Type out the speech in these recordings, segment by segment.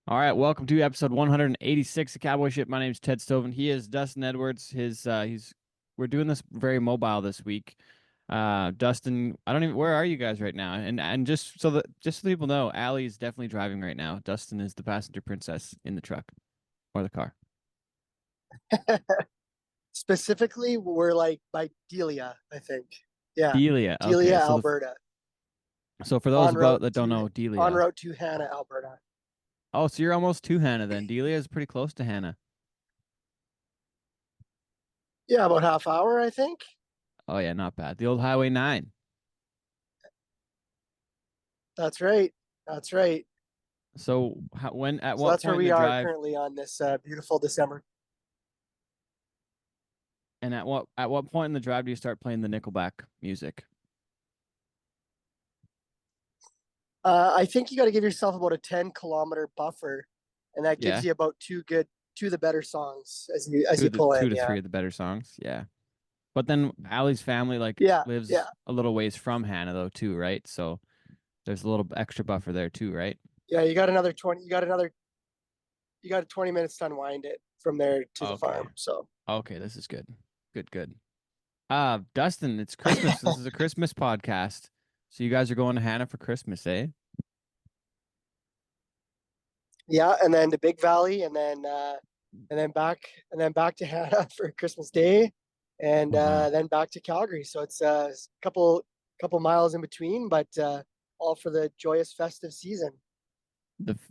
All right, welcome to episode 186 of Cowboy Ship. My name is Ted Stoven. He is Dustin Edwards. We're doing this very mobile this week. Dustin, I don't even where are you guys right now? And just so people know, Allie is definitely driving right now. Dustin is the passenger princess in the truck or the car. Specifically, we're like by Delia, I think. Yeah, Delia. Delia, Okay, Alberta. so for those On about route that don't to know on Delia. route to Hannah, Alberta. Oh, so you're almost to Hannah then. Delia is pretty close to Hannah. Yeah, about half hour, I think. Oh yeah, not bad. The old Highway 9. That's right. That's right. So when at So what that's where point in we the are drive currently on this beautiful December. And at what point in the drive do you start playing the Nickelback music? I think you got to give yourself about a 10-kilometer buffer, and that gives Yeah, you about two the better songs as you pull two in. to Yeah, three of the better songs. Yeah, but then Allie's family yeah, lives yeah, a little ways from Hannah though too, right? So there's a little extra buffer there too, right? yeah. You got 20 minutes to unwind it from there to the Okay, farm. So okay, this is good, good. Dustin, it's Christmas. This is a Christmas podcast. So you guys are going to Hannah for Christmas, eh? yeah, and then to Big Valley, and then back to Hannah for Christmas Day, and Wow. then back to Calgary. So it's a couple miles in between, but all for the joyous festive season.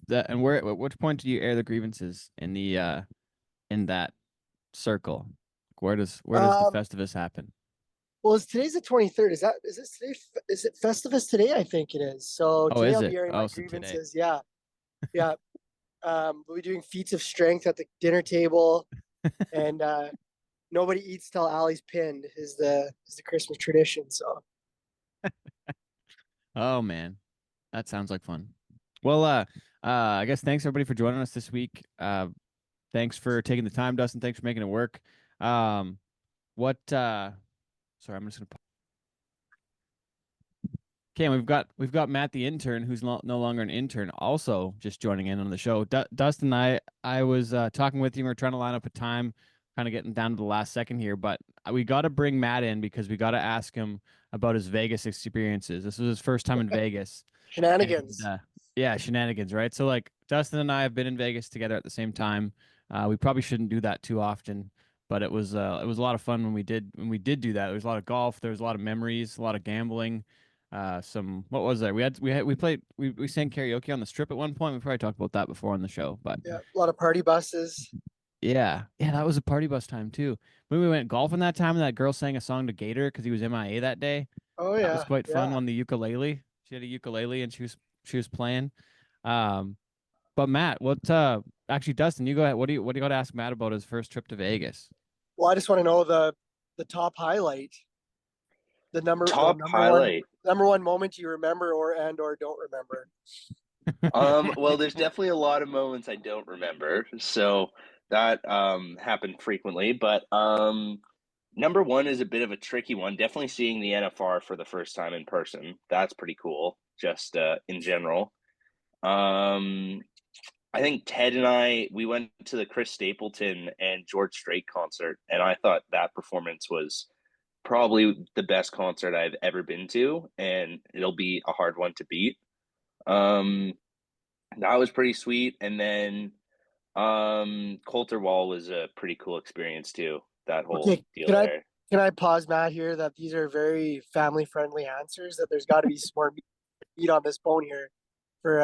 And where at which point do you air the grievances in that circle? Where does the Um, Festivus happen? well, today's the 23rd. Is this today? Is it Festivus today? I think it is. So Oh, today is I'll it? be airing Oh, my so today. grievances. Yeah, yeah. We'll be doing feats of strength at the dinner table, and nobody eats till Allie's pinned is the Christmas tradition. So Oh man, that sounds like fun. Well, I guess thanks everybody for joining us this week. Thanks for taking the time, Dustin. Thanks for making it work. Um, what? Sorry, I'm just gonna. Okay, and we've got Matt the intern, who's no longer an intern, also just joining in on the show. Dustin, I was talking with you. We are trying to line up a time, kind of getting down to the last second here, but we got to bring Matt in because we got to ask him about his Vegas experiences. This was his first time in Vegas, and shenanigans. yeah, shenanigans, right? So like Dustin and I have been in Vegas together at the same time. We probably shouldn't do that too often, but it was a lot of fun when we did do that. There was a lot of golf, there was a lot of memories, a lot of gambling. Some what was there? We sang karaoke on the strip at one point. We probably talked about that before on the show, but Yeah, a lot of party buses. yeah, that was a party bus time too. When we went golfing that time, and that girl sang a song to Gator because he was MIA that day. Oh That was yeah, quite fun yeah. on the ukulele. She had a ukulele and she was playing. Um, but Matt, actually Dustin, you go ahead. What do you got to ask Matt about his first trip to Vegas? Well, I just want to know the top highlight, the Top highlight. number one moment you remember or don't remember. Well, there's definitely a lot of moments I don't remember, so that happened frequently. But number one is a bit of a tricky one. Definitely seeing the NFR for the first time in person. That's pretty cool, just in general. Um, I think Ted and we went to the Chris Stapleton and George Strait concert, and I thought that performance was probably the best concert I've ever been to, and it'll be a hard one to beat. Um, that was pretty sweet. And then Coulter Wall was a pretty cool experience too. That whole Okay, deal there. can I pause, Matt, here that these are very family friendly answers. That there's got to be some more meat on this bone here for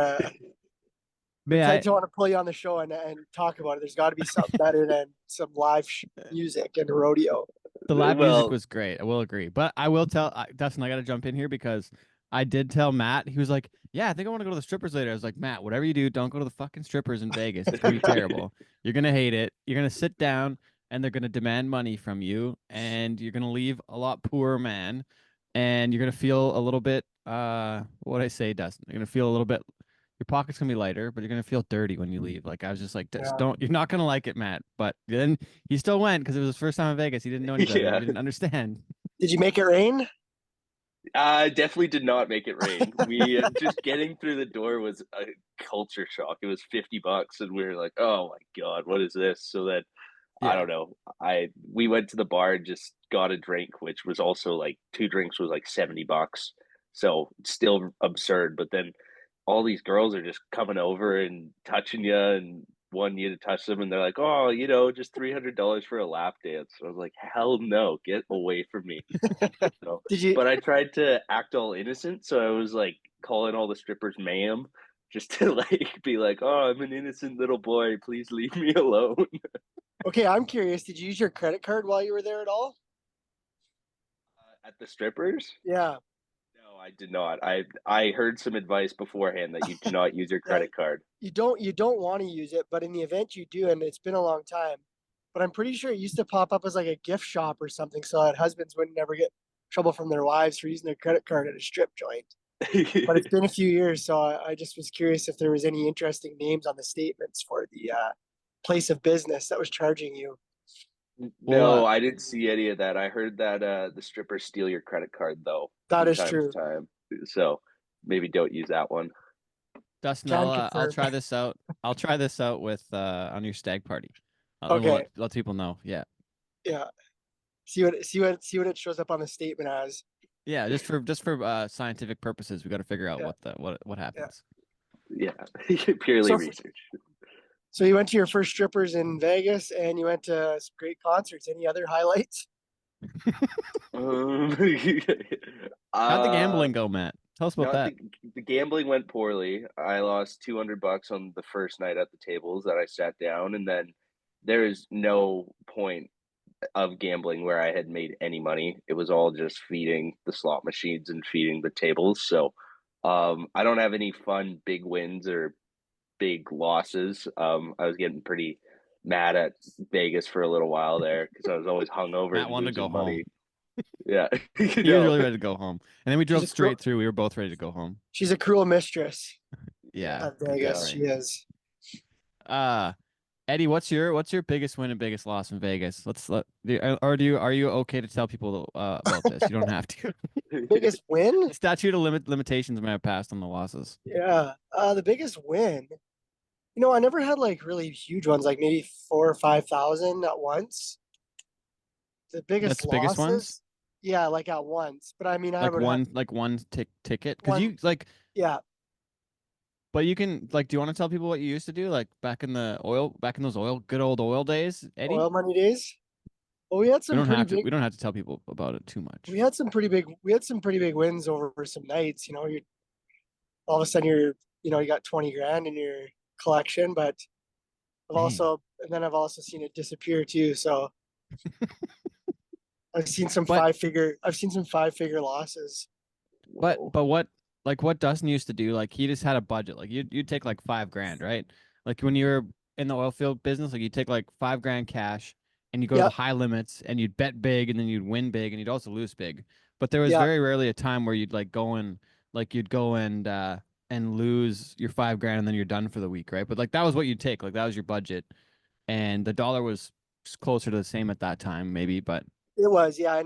But Ted to want to pull you on the show and talk about it. There's got to be something better than some live music and rodeo. the live music Well, was great. I will agree, but I will tell Dustin. I got to jump in here because I did tell Matt. He was like, "Yeah, I think I want to go to the strippers later." I was like, "Matt, whatever you do, don't go to the fucking strippers in Vegas. It's gonna be terrible. You're gonna hate it. You're gonna sit down, and they're gonna demand money from you, and you're gonna leave a lot poorer man, and you're gonna feel a little bit what I say, Dustin. You're gonna feel a little bit. Your pocket's gonna be lighter, but you're gonna feel dirty when you leave." Like I was just like, just Yeah. don't. You're not gonna like it, Matt. But then he still went because it was his first time in Vegas. He didn't know any better. He yeah, didn't understand. Did you make it rain? I definitely did not make it rain. We just getting through the door was culture shock. It was $50, and we were like, "Oh my god, what is this?" So then, I Yeah. don't know. We went to the bar and just got a drink, which was also like 2 drinks was like $70. So still absurd. But then all these girls are just coming over and touching you and wanting you to touch them, and they're like, "Oh, just $300 for a lap dance." I was like, "Hell no, get away from me!" So, Did you? but I tried to act all innocent, so I was like calling all the strippers "ma'am," just to like be like, "Oh, I'm an innocent little boy. Please leave me alone." Okay, I'm curious. Did you use your credit card while you were there at all? At the strippers? Yeah. No, I did not. I heard some advice beforehand that you do not use your Yeah. credit card. You don't want to use it, but in the event you do, and it's been a long time, but I'm pretty sure it used to pop up as like a gift shop or something, so that husbands wouldn't never get trouble from their wives for using their credit card at a strip joint. But it's been a few years, so I just was curious if there was any interesting names on the statements for the place of business that was charging you. Well, No, I didn't see any of that. I heard that the strippers steal your credit card though That from is time to true. time. So maybe don't use that one. Dustin, Can I'll confirm. try this out. I'll try this out with on your stag party. I'll Okay. let people know. Yeah. Yeah. See what it shows up on the statement as. Yeah, just for scientific purposes, we got to figure out Yeah. what Yeah. happens. Yeah, purely So research. so you went to your first strippers in Vegas and you went to some great concerts. Any other highlights? Um, How'd the uh, gambling go, Matt? Tell us about not that. the gambling went poorly. I lost $200 on the first night at the tables that I sat down, and then there is no point of gambling where I had made any money. It was all just feeding the slot machines and feeding the tables. So, I don't have any fun big wins or big losses. I was getting pretty mad at Vegas for a little while there because I was always hungover Matt and wanted to go losing home. money. Yeah, He was really ready to go home, and then we She's drove a cruel, straight through. We were both ready to go home. she's a cruel mistress Yeah, at get that Vegas. right. She is. Uh Eddie, what's your biggest win and biggest loss in Vegas? Are you okay to tell people about this? You don't have to. Biggest win? Statute of limitations might have passed on the losses. Yeah. The biggest win. I never had like really huge ones, like maybe 4 or 5 thousand at once. The biggest That's the biggest ones. losses, yeah, like at once. But I mean, I would have Like one ticket because one. you like, Yeah. but you can like. Do you want to tell people what you used to do like back in those good old oil days, Eddie? Oil money days. Well, we had We some don't pretty have to. big. We don't have to tell people about it too much. We had some pretty big wins over some nights. You all of a sudden you got 20 grand in your collection, but Dang. I've also seen it disappear too. So But I've seen some 5-figure losses. Whoa. but what Dustin used to do, like he just had a budget. Like you'd take like 5 grand, right? Like when you were in the oil field business, like you'd take like 5 grand cash and you go to the Yep. high limits and you'd bet big and then you'd win big and you'd also lose big. But there was Yeah. very rarely a time where you'd go and lose your 5 grand and then you're done for the week, right? But like that was what you'd take. Like that was your budget. And the dollar was closer to the same at that time, maybe, but It was, yeah,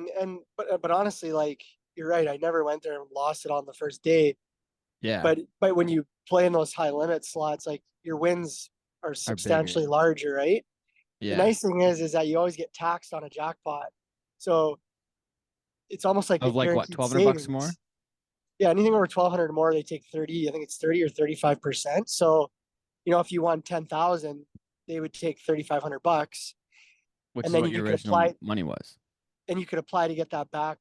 but honestly, like you're right. I never went there and lost it on the first day. yeah, But when you play in those high limit slots, like your wins are are bigger. substantially larger, right? The Yeah. nice thing is that you always get taxed on a jackpot, so it's almost like a Of like what, guaranteed 1,200 bucks more? savings. Yeah, anything over 1,200 or more, they take 30. I think it's 30 or 35%. So, if you won 10,000, they would take 3,500 bucks, Which and is then what you your could original apply. money was. And you could apply to get that back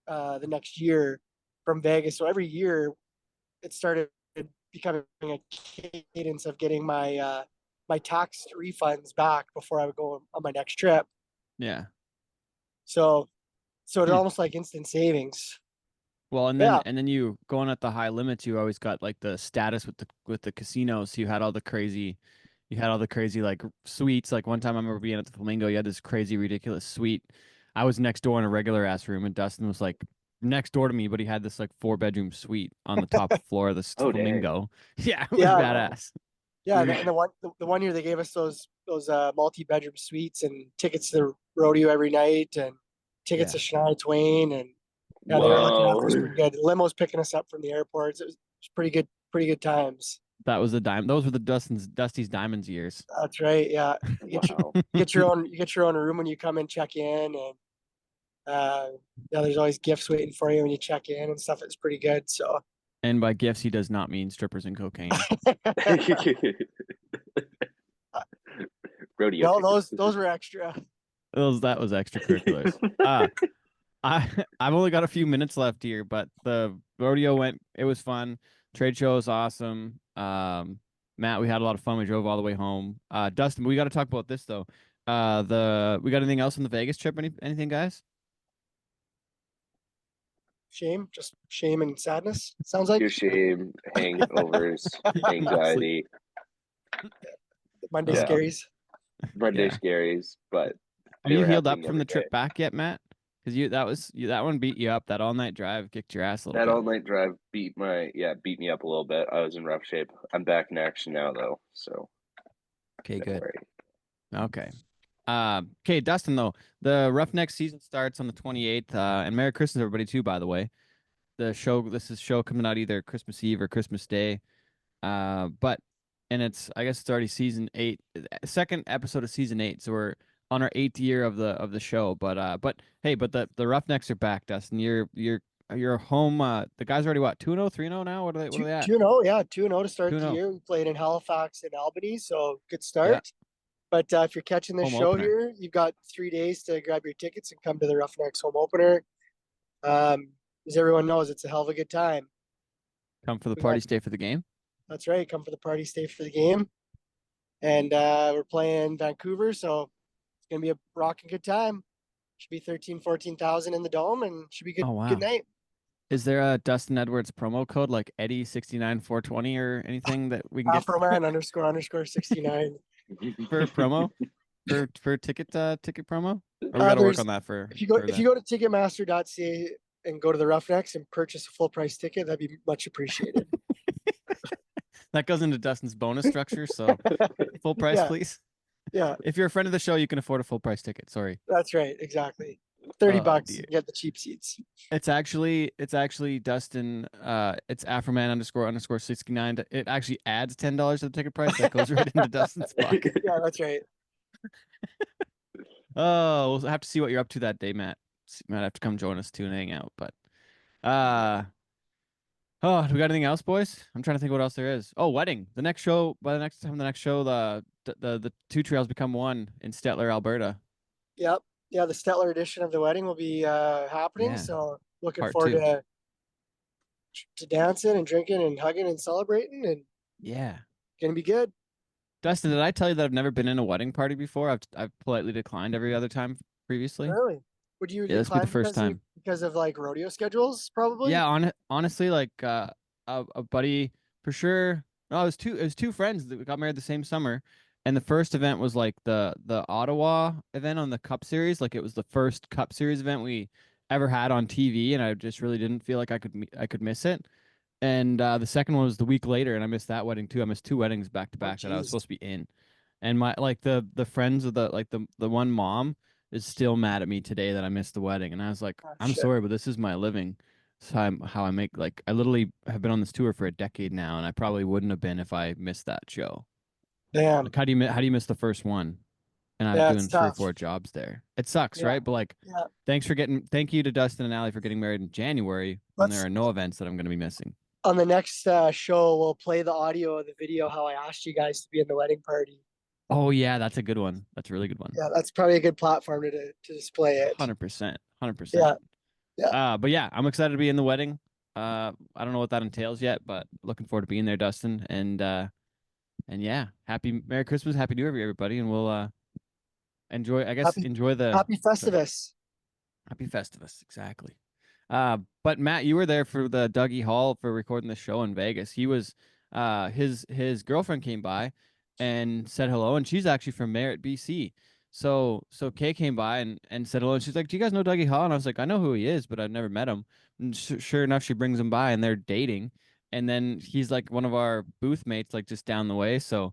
the next year from Vegas. So every year, it started becoming a cadence of getting my tax refunds back before I would go on my next trip. Yeah. So it's Hmm. almost like instant savings. Well, Yeah. and then you going at the high limits, you always got like the status with the casinos. So you had all the crazy like suites. Like one time I remember being at the Flamingo, you had this crazy ridiculous suite. I was next door in a regular ass room, and Dustin was like next door to me, but he had this like 4 bedroom suite on the top floor of the Oh, dang. Flamingo. Yeah, it was Yeah. badass. Yeah, and the one year they gave us those multi-bedroom suites and tickets to the rodeo every night and tickets to Shania Twain, and yeah, they were looking after us Whoa. pretty good. Limos picking us up from the airports. It was pretty good times. That was the dime. Those were the Dusty's Diamonds years. That's right. Yeah. Wow. You get your own room when you come and check in, and yeah, there's always gifts waiting for you when you check in and stuff. It's pretty good. So And by gifts, he does not mean strippers and cocaine. Rodeo no, tickets. those were extra. That was extracurriculars. I've only got a few minutes left here, but the rodeo it was fun. Trade show was awesome. Matt, we had a lot of fun. We drove all the way home. Dustin, we got to talk about this though. We got anything else on the Vegas trip? Anything, guys? Shame, just shame and sadness. Sounds like Your shame, hangovers, anxiety, Monday Yeah. scaries. Monday Yeah. scaries, but Are you healed up from the trip back yet, Matt? Because that one beat you up. That all night drive kicked your ass a little that bit. all night drive beat me up a little bit. I was in rough shape. I'm back in action now though, so Okay, don't good. worry. Okay. Okay, Dustin, though, the Roughneck season starts on the 28th. And Merry Christmas, everybody, too, by the way. This is show coming out either Christmas Eve or Christmas Day. I guess it's already season 8, second episode of season 8. So we're on our 8th year of the show. But hey, the Roughnecks are back, Dustin. You're home. The guys are already what, 2-0, 3-0 now? What are they at? 2-0, yeah, 2-0 to start the 2-0. year. We played in Halifax and Albany, so good Yeah. start. But if you're catching this Home show opener. here, you've got 3 days to grab your tickets and come to the Roughnecks home opener. As everyone knows, it's a hell of a good time. Come for the We party, got- stay for the game. That's right. Come for the party, stay for the game. And we're playing Vancouver, so it's gonna be a rocking good time. Should be 14,000 in the dome, and should be good. Oh, wow. Good night. Is there a Dustin Edwards promo code like Eddie69420 or anything that we can get Afroman __69. for promo for ticket promo? Or we gotta work on that for If you go the- to Ticketmaster.ca and go to the Roughnecks and purchase a full price ticket, that'd be much appreciated. that goes into Dustin's bonus structure. So full price, Yeah. please. Yeah, If you're a friend of the show, you can afford a full price ticket. Sorry. that's right. Exactly. $30, dear. you get the cheap seats. It's actually Dustin. It's Afroman __69. It actually adds $10 to the ticket price. That goes right into Dustin's pocket. Yeah, that's right. Oh, we'll have to see what you're up to that day, Matt. You might have to come join us too and hang out. But do we got anything else, boys? I'm trying to think what else there is. Oh, wedding. The next show, by the next time the next show, the two trails become one in Stettler, Alberta. Yep. Yeah, the Stettler edition of the wedding will be happening. Yeah. So looking Part forward 2. to dancing and drinking and hugging and celebrating, and Yeah. gonna be good. Dustin, did I tell you that I've never been in a wedding party before? I've politely declined every other time previously. Really? Would you Yeah, this will be the decline first time. because of like rodeo schedules, probably? Yeah, honestly, like a buddy for sure. No, it was two friends that got married the same summer, and the first event was like the Ottawa event on the Cup Series. Like it was the first Cup Series event we ever had on TV, and I just really didn't feel like I could miss it. And the second one was the week later, and I missed that wedding too. I missed 2 weddings back to back that I was jeez. supposed to be in. And my like the friends of the one mom is still mad at me today that I missed the wedding. And I was like, Oh, I'm shit. sorry, but this is my living. It's how I make, like, I literally have been on this tour for a decade now, and I probably wouldn't have been if I missed that show. Damn. Like, how do you miss the first one? And I'm Yeah, doing it's 3 or tough. 4 jobs there. It sucks, Yeah. right? But like, Yeah. thank you to Dustin and Allie for getting married in January when Let's- there are no events that I'm going to be missing. On the next show, we'll play the audio of the video how I asked you guys to be in the wedding party. Oh yeah, that's a good one. That's a really good one. Yeah, that's probably a good platform to display it. 100%. Yeah. But yeah, I'm excited to be in the wedding. I don't know what that entails yet, but looking forward to being there, Dustin. And yeah, Merry Christmas, Happy New Year, everybody, and we'll enjoy. I guess enjoy the Happy Festivus. Happy Festivus, exactly. But Matt, you were there for the Dougie Hall for recording the show in Vegas. He was, his girlfriend came by and said hello, and she's actually from Merritt, BC. So Kay came by and said hello, and she's like, "Do you guys know Dougie Hall?" And I was like, "I know who he is, but I've never met him." And sure enough, she brings him by, and they're dating. And then he's like one of our booth mates, like just down the way. So,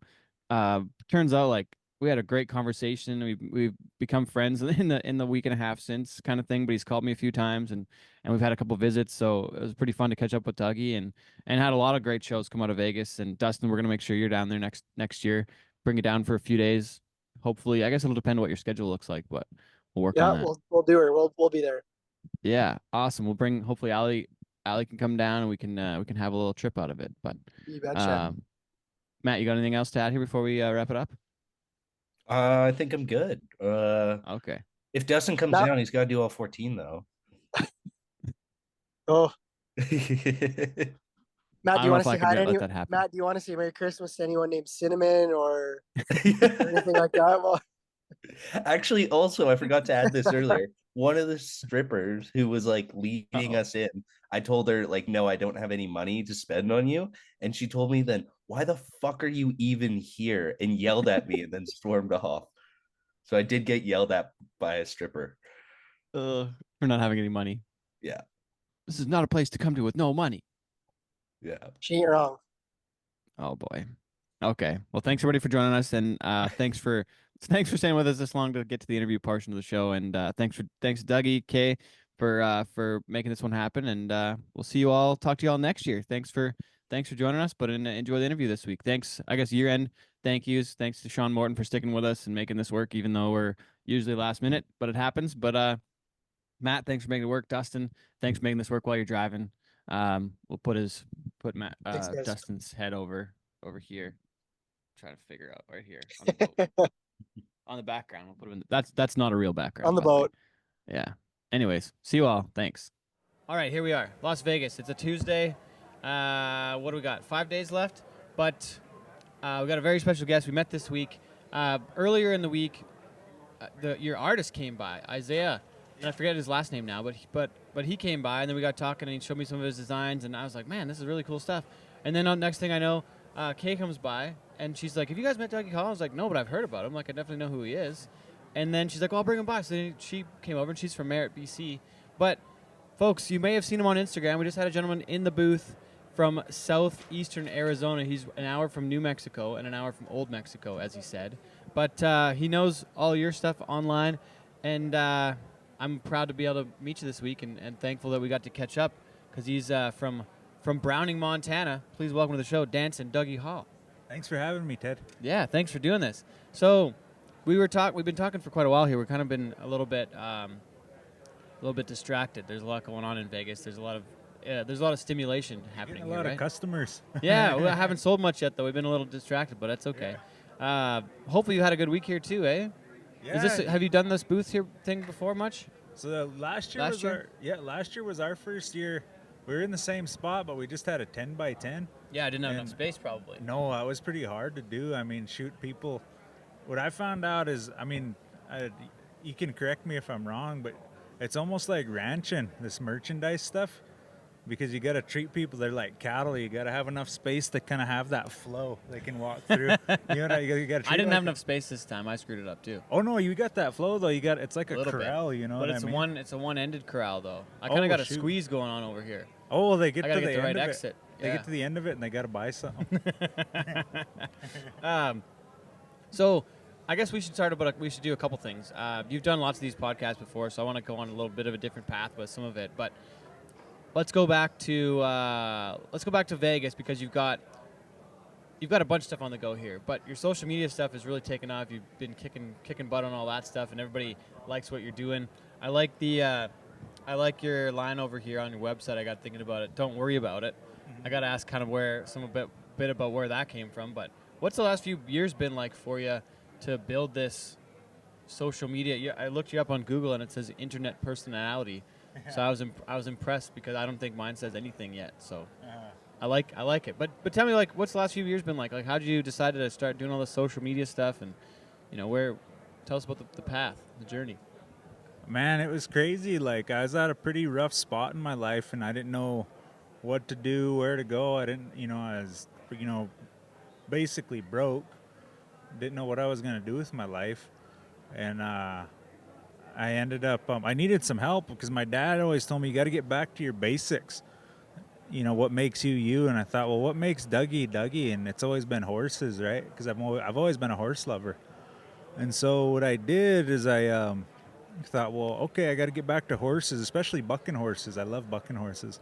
turns out like we had a great conversation. We've become friends in the week and a half since, kind of thing. But he's called me a few times, and we've had a couple visits. So it was pretty fun to catch up with Dougie, and had a lot of great shows come out of Vegas. And Dustin, we're gonna make sure you're down there next year. Bring it down for a few days. Hopefully, I guess it'll depend on what your schedule looks like, but we'll work on Yeah, that. we'll do it. We'll be there. Yeah, awesome. We'll bring hopefully Ali can come down and we can have a little trip out of it. But You betcha. Matt, you got anything else to add here before we wrap it up? I think I'm good. Okay. If Dustin comes Matt- down, he's got to do all 14 though. Oh, Matt, I do you don't know want if to I say can hi to let any? that happen. Matt, do you want to say Merry Christmas to anyone named Cinnamon or anything like that? Well, Actually, also, I forgot to add this earlier. One of the strippers who was like leading Uh-oh. us in, I told her, like, no, I don't have any money to spend on you. And she told me then, why the fuck are you even here? And yelled at me and then stormed off. So I did get yelled at by a stripper. For not having any money. Yeah. This is not a place to come to with no money. Yeah. she ain't wrong. Oh boy. Okay. Well, thanks everybody for joining us, and thanks for staying with us this long to get to the interview portion of the show, and thanks Dougie K for making this one happen, and we'll see you all. Talk to you all next year. Thanks for joining us, but enjoy the interview this week. Thanks. I guess year end thank yous. Thanks to Sean Morton for sticking with us and making this work, even though we're usually last minute, but it happens. But Matt, thanks for making it work. Dustin, thanks for making this work while you're driving. We'll put Matt Thanks, guys. Dustin's head over here. Try to figure out right here on the boat. On the background. We'll put him in that's not a real background. On the by way. boat. Yeah. Anyways, see you all. Thanks. All right, here we are, Las Vegas. It's a Tuesday. What do we got? 5 days left, but we got a very special guest we met this week. Earlier in the week, your artist came by, Isaiah. And I forget his last name now, but he came by, and then we got talking, and he showed me some of his designs, and I was like, man, this is really cool stuff. And then next thing I know, Kay comes by, and she's like, have you guys met Dougie Hall? I was like, no, but I've heard about him. Like, I definitely know who he is. And then she's like, well, I'll bring him by. So then she came over, and she's from Merritt, BC. But, folks, you may have seen him on Instagram. We just had a gentleman in the booth from southeastern Arizona. He's an hour from New Mexico and an hour from Old Mexico, as he said. But he knows all your stuff online, and I'm proud to be able to meet you this week, and thankful that we got to catch up, because he's from Browning, Montana. Please welcome to the show, Dancing Dougie Hall. Thanks for having me, Ted. Yeah, thanks for doing this. So we've been talking for quite a while here. We've kind of been a little bit distracted. There's a lot going on in Vegas. There's a lot of stimulation happening Getting a here, lot right? of customers. Yeah, we haven't sold much yet, though. We've been a little distracted, but that's okay. Hopefully you had a good week here too, eh? Yeah. Have you done this booth here thing before much? So last year was our first year. We were in the same spot, but we just had a 10 by 10. Yeah, I didn't have enough And- space probably. No, that was pretty hard to do. I mean, shoot people. What I found out is, you can correct me if I'm wrong, but it's almost like ranching, this merchandise stuff, because you got to treat people, they're like cattle. You got to have enough space to kind of have that flow they can walk through. You know, you got to. I didn't have enough space this time. I screwed it up too. Oh no, you got that flow though. It's like a little corral. bit. You know But what it's I mean? it's a one-ended corral though. I kind of got a shoot. squeeze going on over here. Oh, they get I to gotta the get the end right of exit. They Yeah. get to the end of it and they got to buy something. So I guess we should we should do a couple things. You've done lots of these podcasts before, so I want to go on a little bit of a different path with some of it. But let's go back to Vegas, because you've got a bunch of stuff on the go here. But your social media stuff has really taken off. You've been kicking butt on all that stuff, and everybody likes what you're doing. I like your line over here on your website. I got thinking about it. Don't worry about it. I got to ask kind of bit about where that came from. But what's the last few years been like for you to build this social media? I looked you up on Google, and it says internet personality. So I was impressed, because I don't think mine says anything yet. So I like it. But tell me, like, what's the last few years been like? Like, how did you decide to start doing all this social media stuff, and tell us about the path, the journey. Man, it was crazy. Like, I was at a pretty rough spot in my life, and I didn't know what to do, where to go. I was, basically broke. Didn't know what I was going to do with my life. And I ended up, I needed some help, because my dad always told me, you got to get back to your basics. What makes you you? And I thought, well, what makes Dougie Dougie? And it's always been horses, right? Because I've always been a horse lover. And so what I did is I thought, well, okay, I got to get back to horses, especially bucking horses. I love bucking horses.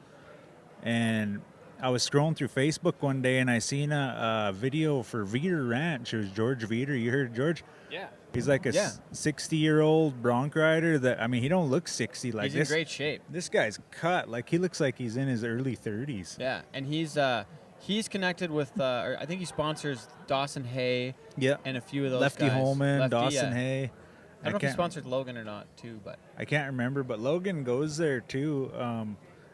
And I was scrolling through Facebook one day and I seen a video for Veeder Ranch. It was George Veeder. You heard of George? Yeah. He's like a Yeah. 60-year-old bronc rider that, I mean, he don't look 60 like He's this. in great shape. This guy's cut. Like, he looks like he's in his early 30s. Yeah, and he's connected with or I think he sponsors Dawson Hay Yeah. and a few of those Lefty guys. Holman, Lefty, Dawson yeah. Hay. I don't know if he can't- sponsored Logan or not too, but I can't remember, but Logan goes there too.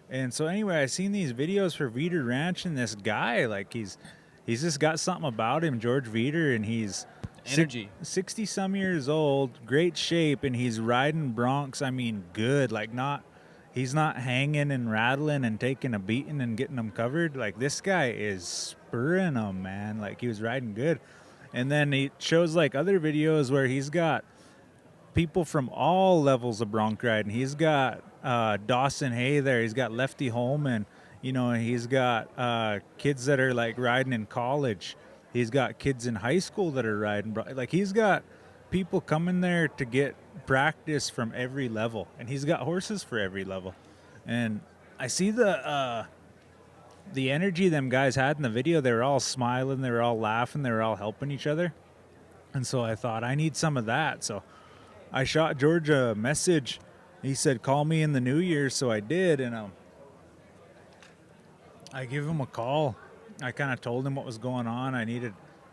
And so anyway, I seen these videos for Veeder Ranch, and this guy, like he's just got something about him, George Veeder, and he's energy. 60 some years old, great shape, and he's riding broncs. I mean, good. Like he's not hanging and rattling and taking a beating and getting them covered. Like this guy is spurring them, man. Like he was riding good. And then he shows like other videos where he's got people from all levels of bronc riding. He's got Dawson Hay there. He's got Lefty Holman. You know, he's got kids that are like riding in college. He's got kids in high school that are riding. Like he's got people coming there to get practice from every level, and he's got horses for every level. And I see the energy them guys had in the video. They were all smiling. They were all laughing. They were all helping each other. And so I thought, I need some of that. So I shot George a message. He said, call me in the new year. So I did. And I gave him a call. I kind of told him what was going on.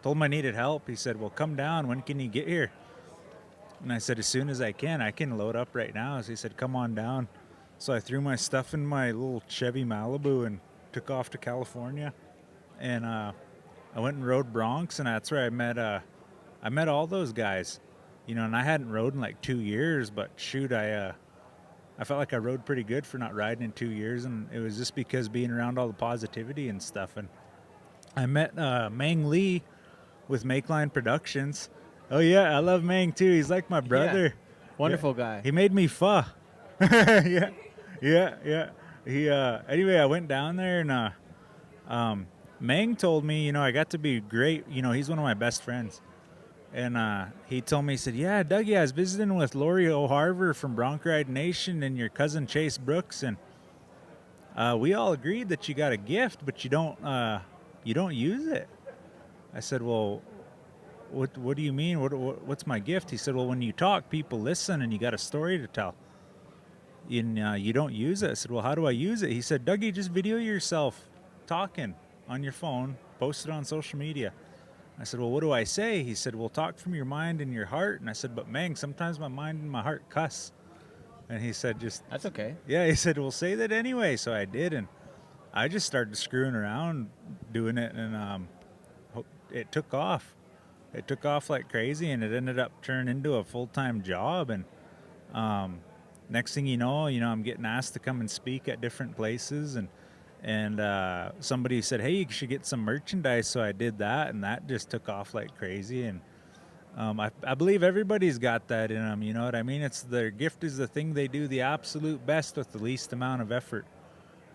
Told him I needed help. He said, well, come down. When can you get here? And I said, as soon as I can load up right now. So he said, come on down. So I threw my stuff in my little Chevy Malibu and took off to California. And I went and rode broncs, and that's where I met all those guys. You know, and I hadn't rode in like 2 years, but shoot, I felt like I rode pretty good for not riding in 2 years, and it was just because being around all the positivity and stuff. And I met Mang Lee with Makeline Productions. Oh yeah, I love Mang too. He's like my brother. Wonderful guy. He made me pho. yeah. He anyway, I went down there and Mang told me, you know, I got to be great. You know, he's one of my best friends. And he told me, he said, yeah, Dougie, I was visiting with Lori O'Harver from Bronc Ride Nation and your cousin Chase Brooks, and we all agreed that you got a gift, but you don't use it. I said, well, what do you mean? What's my gift? He said, well, when you talk, people listen, and you got a story to tell. And you don't use it. I said, well, how do I use it? He said, Dougie, just video yourself talking on your phone, post it on social media. I said, well, what do I say? He said, well, talk from your mind and your heart. And I said, but Mang, sometimes my mind and my heart cuss. And he said, That's okay. Yeah, he said, well, say that anyway. So I did, and I just started screwing around doing it, and it took off. It took off like crazy, and it ended up turning into a full-time job. And next thing you know, I'm getting asked to come and speak at different places, and somebody said, hey, you should get some merchandise. So I did that, and that just took off like crazy. And I believe everybody's got that in them. You know what I mean? It's their gift is the thing they do the absolute best with the least amount of effort.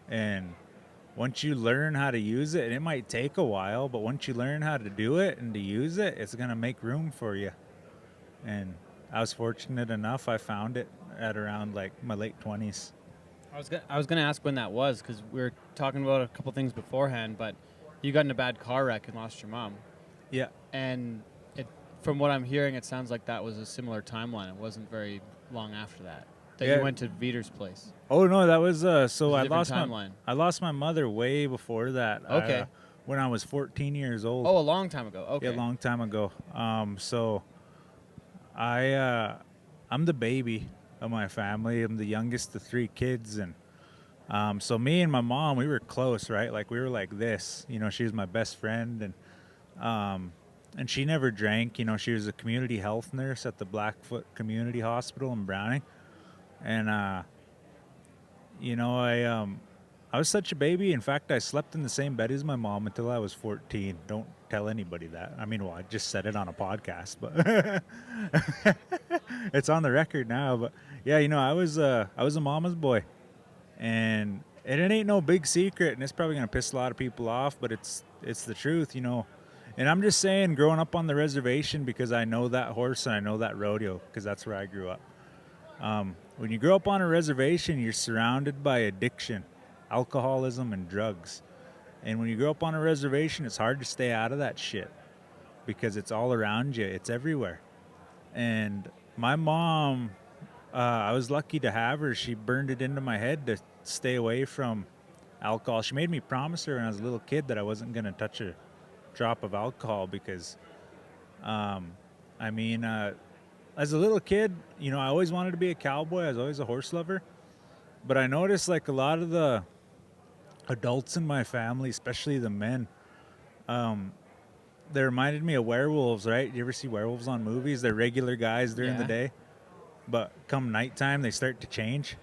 And once you learn how to use it, and it might take a while, but once you learn how to do it and to use it, it's going to make room for you. And I was fortunate enough. I found it at around like my late 20s. I was gonna ask when that was, because we were talking about a couple things beforehand, but you got in a bad car wreck and lost your mom. Yeah. And from what I'm hearing, it sounds like that was a similar timeline. It wasn't very long after that you went to Veeder's place. Oh no, that was so I lost timeline. I lost my mother way before that. Okay. When I was 14 years old. Oh, a long time ago. Okay. Yeah, a long time ago. So I'm the baby of my family. I'm the youngest of 3 kids, and so me and my mom, we were close, right? Like we were like this. You know, she was my best friend, and she never drank. You know, she was a community health nurse at the Blackfoot Community Hospital in Browning, and you know, I was such a baby. In fact, I slept in the same bed as my mom until I was 14. Don't tell anybody that. I mean, well, I just said it on a podcast, but it's on the record now. But yeah, you know, I was a mama's boy, and it ain't no big secret, and it's probably gonna piss a lot of people off, but it's the truth. You know, And I'm just saying, growing up on the reservation, because I know that horse and I know that rodeo, because that's where I grew up. When you grow up on a reservation, you're surrounded by addiction, alcoholism, and drugs. And when you grow up on a reservation, it's hard to stay out of that shit because it's all around you. It's everywhere. And my mom, I was lucky to have her. She burned it into my head to stay away from alcohol. She made me promise her when I was a little kid that I wasn't going to touch a drop of alcohol because, as a little kid, you know, I always wanted to be a cowboy. I was always a horse lover. But I noticed like a lot of the adults in my family, especially the men, they reminded me of werewolves, right? You ever see werewolves on movies? They're regular guys during the day, but come nighttime, they start to change.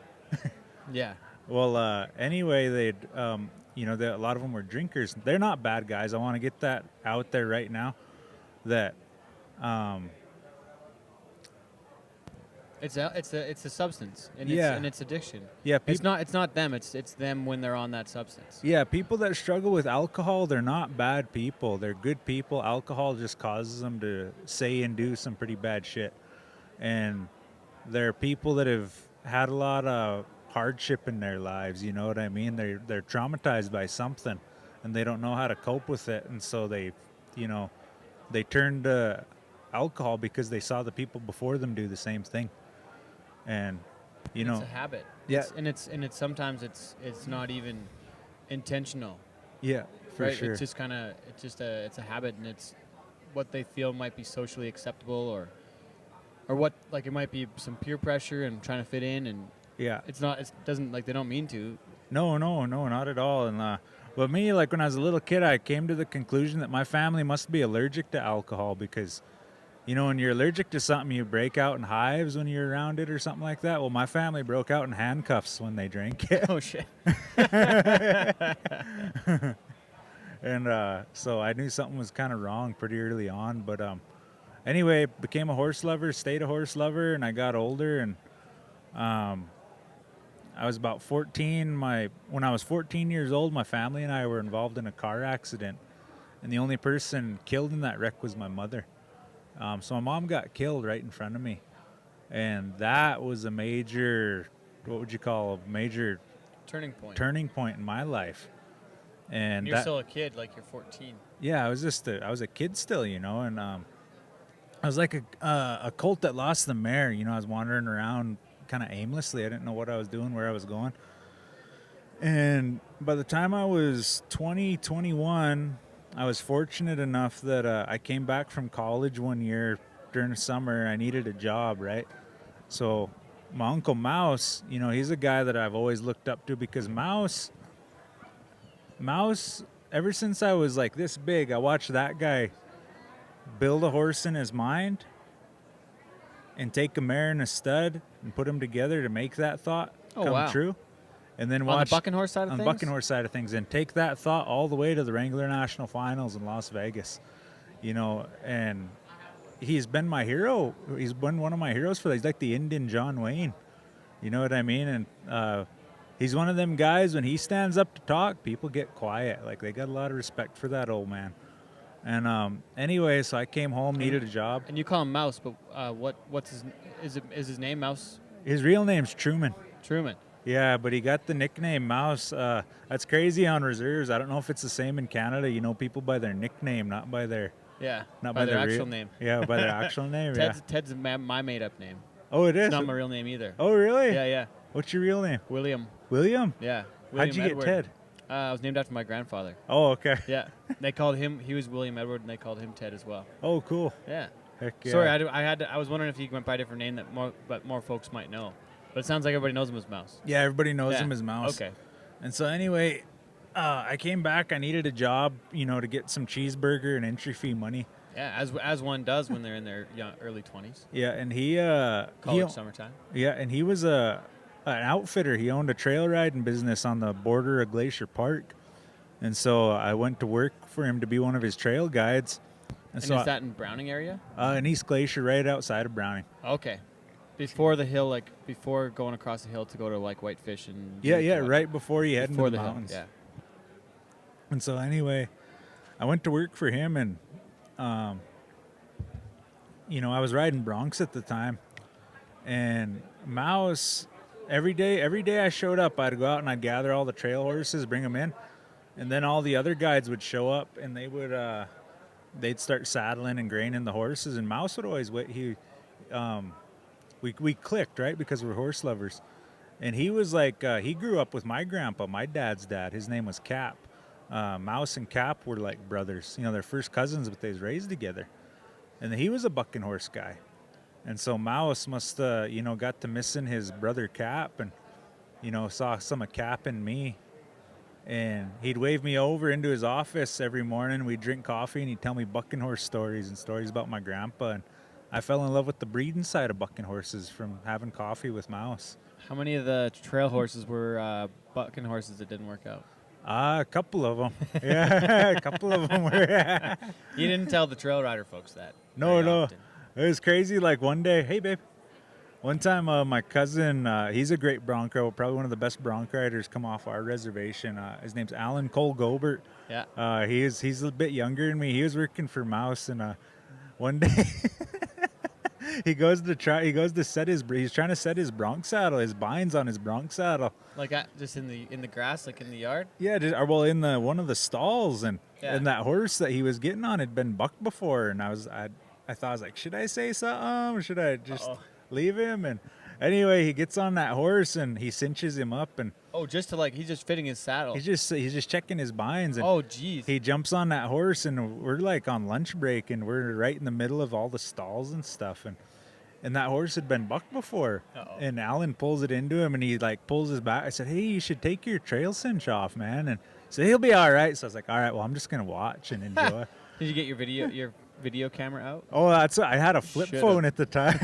Yeah. Well, anyway, they'd, a lot of them were drinkers. They're not bad guys. I want to get that out there right now. That, it's a substance, and it's addiction. Yeah, it's not them. It's them when they're on that substance. Yeah, people that struggle with alcohol, they're not bad people. They're good people. Alcohol just causes them to say and do some pretty bad shit, and they're people that have had a lot of hardship in their lives. You know what I mean? They're traumatized by something, and they don't know how to cope with it, and so they turn to alcohol because they saw the people before them do the same thing. And it's a habit. Yeah. It's sometimes it's not even intentional. Yeah, for sure. It's just it's a habit, and it's what they feel might be socially acceptable, or what, like, it might be some peer pressure and trying to fit in, and it doesn't, like, they don't mean to. No, not at all. And but me, like, when I was a little kid, I came to the conclusion that my family must be allergic to alcohol because, you know, when you're allergic to something, you break out in hives when you're around it or something like that. Well, my family broke out in handcuffs when they drank it. Oh, shit. And so I knew something was kind of wrong pretty early on. But anyway, became a horse lover, stayed a horse lover, and I got older. And I was about 14. When I was 14 years old, my family and I were involved in a car accident. And the only person killed in that wreck was my mother. So my mom got killed right in front of me. And that was a major, what would you call a major turning point in my life. And you're still a kid, like, you're 14. Yeah, I was a kid still, you know, and I was like a colt that lost the mare. You know, I was wandering around kind of aimlessly. I didn't know what I was doing, where I was going. And by the time I was 20, 21, I was fortunate enough that I came back from college one year during the summer. I needed a job, right? So my Uncle Mouse, you know, he's a guy that I've always looked up to because Mouse, ever since I was like this big, I watched that guy build a horse in his mind and take a mare and a stud and put them together to make that thought come true. And then watch on the bucking horse side of on things? the bucking horse side of things, and take that thought all the way to the Wrangler National Finals in Las Vegas, you know. And he's been my hero. He's been one of my heroes for that. He's like the Indian John Wayne, you know what I mean? And he's one of them guys, when he stands up to talk, people get quiet. Like, they got a lot of respect for that old man. And anyway, so I came home, needed a job. And you call him Mouse, but is his name Mouse? His real name's Truman. Truman. Yeah, but he got the nickname Mouse. That's crazy on reserves. I don't know if it's the same in Canada. You know people by their nickname, not by their by their actual name. Yeah, by their actual name. Ted's my made-up name. Oh, it is? It's not my real name either. Oh, really? Yeah. What's your real name? William. William? Yeah. How'd you Edward. get Ted? I was named after my grandfather. Oh, okay. Yeah. They called him. He was William Edward, and they called him Ted as well. Oh, cool. Yeah. Heck yeah. Sorry, I was wondering if he went by a different name but more folks might know. But it sounds like everybody knows him as Mouse. Yeah, everybody knows him as Mouse. Okay. And so anyway, I came back. I needed a job, you know, to get some cheeseburger and entry fee money. Yeah, as one does when they're in their early 20s. Yeah, and he college summertime. Yeah, and he was an outfitter. He owned a trail riding business on the border of Glacier Park, and so I went to work for him to be one of his trail guides. And so is that in Browning area? In East Glacier, right outside of Browning. Okay. Before the hill, like before going across the hill to go to like Whitefish and right before you head into the mountains. Hill. Yeah. And so anyway, I went to work for him, and you know, I was riding broncs at the time, and Mouse, every day I showed up, I'd go out and I'd gather all the trail horses, bring them in, and then all the other guides would show up and they would they'd start saddling and graining the horses, and Mouse would always wait. We clicked, right, because we're horse lovers, and he was like he grew up with my grandpa, my dad's dad. His name was Cap. Mouse and Cap were like brothers. You know, they're first cousins, but they was raised together. And he was a bucking horse guy. And so Mouse must, you know, got to missing his brother Cap, and, you know, saw some of Cap in me. And he'd wave me over into his office every morning. We'd drink coffee, and he'd tell me bucking horse stories and stories about my grandpa. And I fell in love with the breeding side of bucking horses from having coffee with Mouse. How many of the trail horses were bucking horses that didn't work out? A couple of them. Yeah, a couple of them were. You didn't tell the trail rider folks that. No. very often. It was crazy. Like one day, hey, babe. One time, my cousin, he's a great bronco, probably one of the best bronc riders come off our reservation. His name's Alan Cole Gobert. Yeah. He's a bit younger than me. He was working for Mouse, and one day he's trying to set his bronc saddle, his binds on his bronc saddle. Like just in the grass, like in the yard. Yeah, in the one of the stalls, and Yeah. that horse that he was getting on had been bucked before, and I thought, I was like, should I say something? Or should I just leave him? And anyway, he gets on that horse and he cinches him up, and Just to he's just fitting his saddle. he's just checking his binds, and Geez. he jumps on that horse, and we're like on lunch break, and we're right in the middle of all the stalls and stuff, and that horse had been bucked before. And Alan pulls it into him, and he like pulls his back. I said, hey, you should take your trail cinch off, man. And so he'll be all right. So I was like, all right, well, I'm just gonna watch and enjoy. Did you get your video camera out? Oh, I had a flip Should've. phone at the time.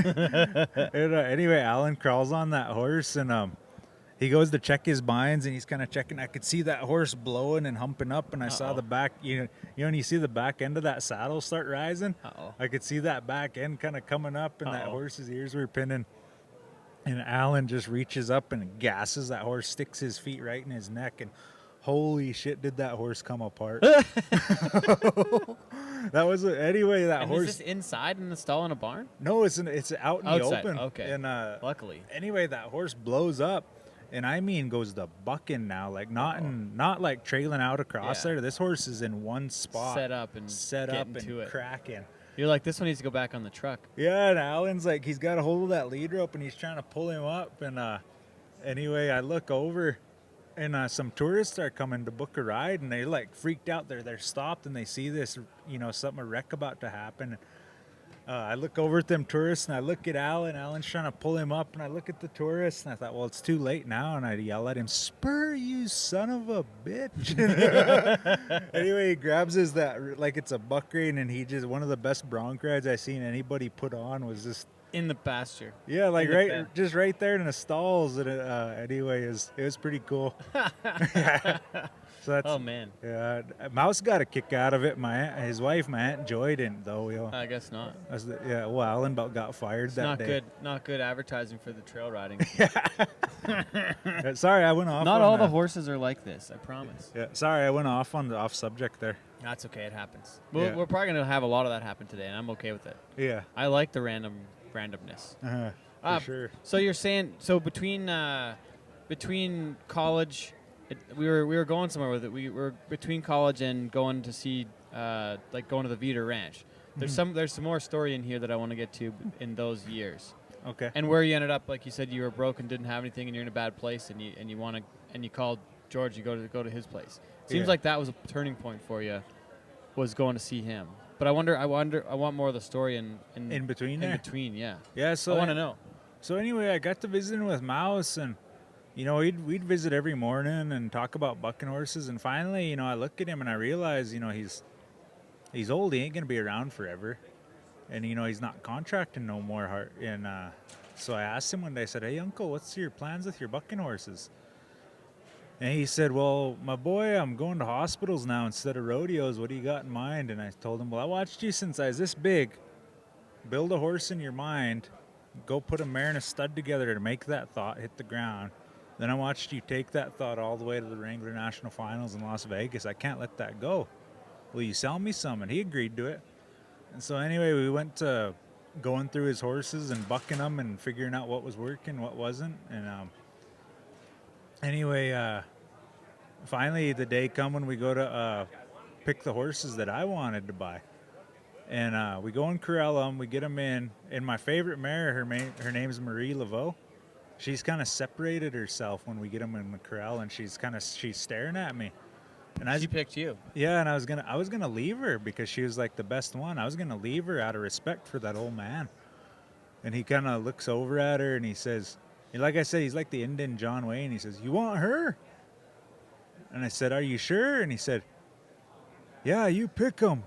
And, anyway, Alan crawls on that horse, and he goes to check his binds, and he's kind of checking. I could see that horse blowing and humping up, and I saw the back. You know, when you see the back end of that saddle start rising, I could see that back end kind of coming up, and that horse's ears were pinning. And Alan just reaches up and gasses that horse, sticks his feet right in his neck, and holy shit, did that horse come apart. That was anyway. That horse. Is this inside in the stall in a barn? No, it's out in the Outside, open. okay. And Luckily. anyway, that horse blows up, and I mean goes to bucking now, like not like trailing out across there. This horse is in one spot, Set up and to it. cracking. You're like, this one needs to go back on the truck. Yeah, and Alan's like, he's got a hold of that lead rope, and he's trying to pull him up. And anyway, I look over, and some tourists are coming to book a ride, and they like freaked out. They're stopped, and they see this, a wreck about to happen. I look over at them tourists, and I look at Alan. Alan's trying to pull him up, and I look at the tourists, and I thought, well, it's too late now. And I yell at him, "Spur, you son of a bitch!" Anyway, he grabs like it's a buck rein, and he just, one of the best bronc rides I've seen anybody put on was just In the pasture. yeah, like In the just right there in the stalls. And anyway, it was pretty cool. Yeah. So that's, Oh, man. yeah, Mouse got a kick out of it. His wife, my Aunt Joy, didn't though. I guess not. Well, Alan about got fired It's that not day. good. Not good advertising for the trail riding. Sorry, I went off. Not on all that. the horses are like this. I promise. Yeah, sorry, I went off subject there. That's okay. It happens. Yeah. We're probably gonna have a lot of that happen today, and I'm okay with it. Yeah, I like the randomness. for sure. So you're saying between college, we were going somewhere with it. We were between college and going to see going to the Vita Ranch. There's some more story in here that I want to get to in those years. Okay. And where you ended up, like you said, you were broke and didn't have anything, and you're in a bad place, and you called George. You go to his place. Seems like that was a turning point for you, was going to see him. But I want more of the story in between In there? between, yeah. Yeah, so I want to know. So anyway, I got to visiting with Mouse, and we'd visit every morning and talk about bucking horses. And finally, I look at him and I realize, he's old. He ain't gonna be around forever, and he's not contracting no more. And so I asked him one day. I said, "Hey, Uncle, what's your plans with your bucking horses?" And he said, "Well, my boy, I'm going to hospitals now instead of rodeos. What do you got in mind?" And I told him, "Well, I watched you since I was this big. Build a horse in your mind. Go put a mare and a stud together to make that thought hit the ground. Then I watched you take that thought all the way to the Wrangler National Finals in Las Vegas. I can't let that go. Will you sell me some?" And he agreed to it. And so anyway, we went to going through his horses and bucking them and figuring out what was working, what wasn't. And anyway, finally the day come when we go to pick the horses that I wanted to buy. And we go and corral them, we get them in. And my favorite mare, her name's Marie Laveau. She's kind of separated herself when we get them in the corral, and she's staring at me. And She picked you. yeah, and I was gonna leave her because she was like the best one. I was gonna leave her out of respect for that old man. And he kind of looks over at her and he says, and like I said, he's like the Indian John Wayne. He says, "You want her?" And I said, "Are you sure?" And he said, "Yeah, you pick them.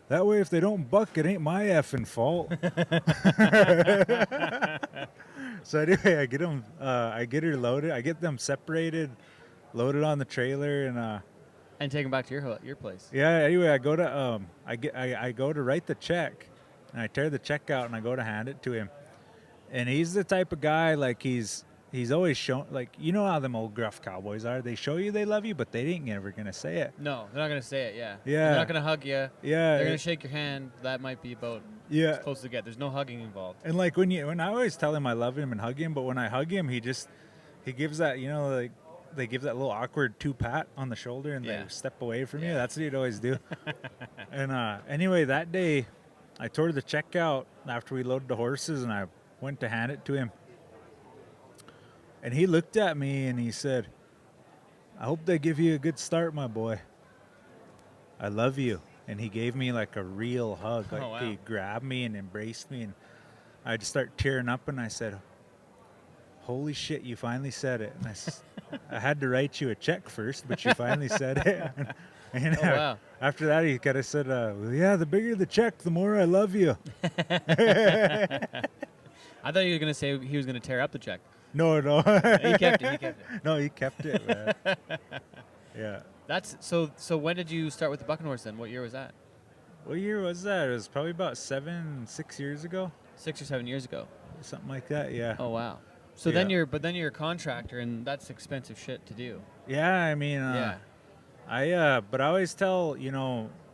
That way, if they don't buck, it ain't my effing fault." So anyway, I get her loaded. I get them separated, loaded on the trailer, And take him back to your place. yeah. Anyway, I go to I go to write the check, and I tear the check out, and I go to hand it to him. And he's the type of guy, like he's always shown, like, you know how them old gruff cowboys are. They show you they love you, but they ain't never gonna say it. No, they're not gonna say it. Yeah. Yeah. They're not gonna hug you. Yeah. They're gonna shake your hand. That might be about Yeah. supposed to get. There's no hugging involved. And like when I always tell him I love him and hug him, but when I hug him, he gives that, like they give that little awkward 2-pat on the shoulder and Yeah. they step away from you. Yeah. That's what he'd always do. And anyway, that day I tore the check out after we loaded the horses, and I went to hand it to him. And he looked at me and he said, "I hope they give you a good start, my boy. I love you." And he gave me like a real hug. Like Oh, wow. he grabbed me and embraced me, and I just start tearing up, and I said, "Holy shit, you finally said it." And I had to write you a check first, but you finally said it. And Oh, wow. after that, he kind of said, "Well, yeah, the bigger the check, the more I love you." I thought you were gonna say he was gonna tear up the check. No. He kept it. He kept it. No, he kept it, man. Yeah. That's so. So when did you start with the bucking horse then? What year was that? What year was that? It was probably about 6 years ago, 6 or 7 years ago. something like that. Yeah. Oh wow. So then Yeah. you're a contractor, and that's expensive shit to do. Yeah. I mean, Yeah. but I always tell,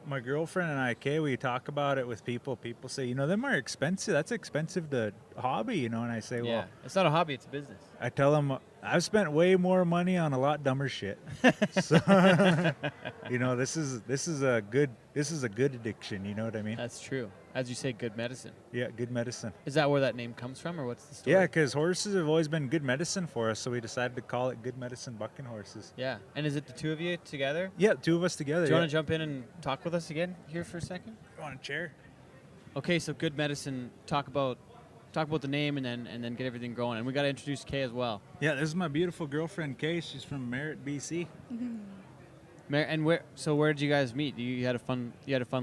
my girlfriend and I, Kay, we talk about it with people. People say, them are expensive. That's expensive to hobby, And I say, Yeah. well, It's not a hobby; it's a business. I tell them I've spent way more money on a lot dumber shit. So, this is a good addiction. You know what I mean? That's true. As you say, good medicine. Yeah, good medicine. Is that where that name comes from, or what's the story? Yeah, because horses have always been good medicine for us, so we decided to call it Good Medicine Bucking Horses. Yeah. And is it the two of you together? Yeah, two of us together. Do you yeah. want to jump in and talk with us again here for a second? You want a chair? Okay, so good medicine. Talk about the name and then get everything going. And we got to introduce Kay as well. Yeah, this is my beautiful girlfriend, Kay. She's from Merritt, BC. And where did you guys meet? You had a fun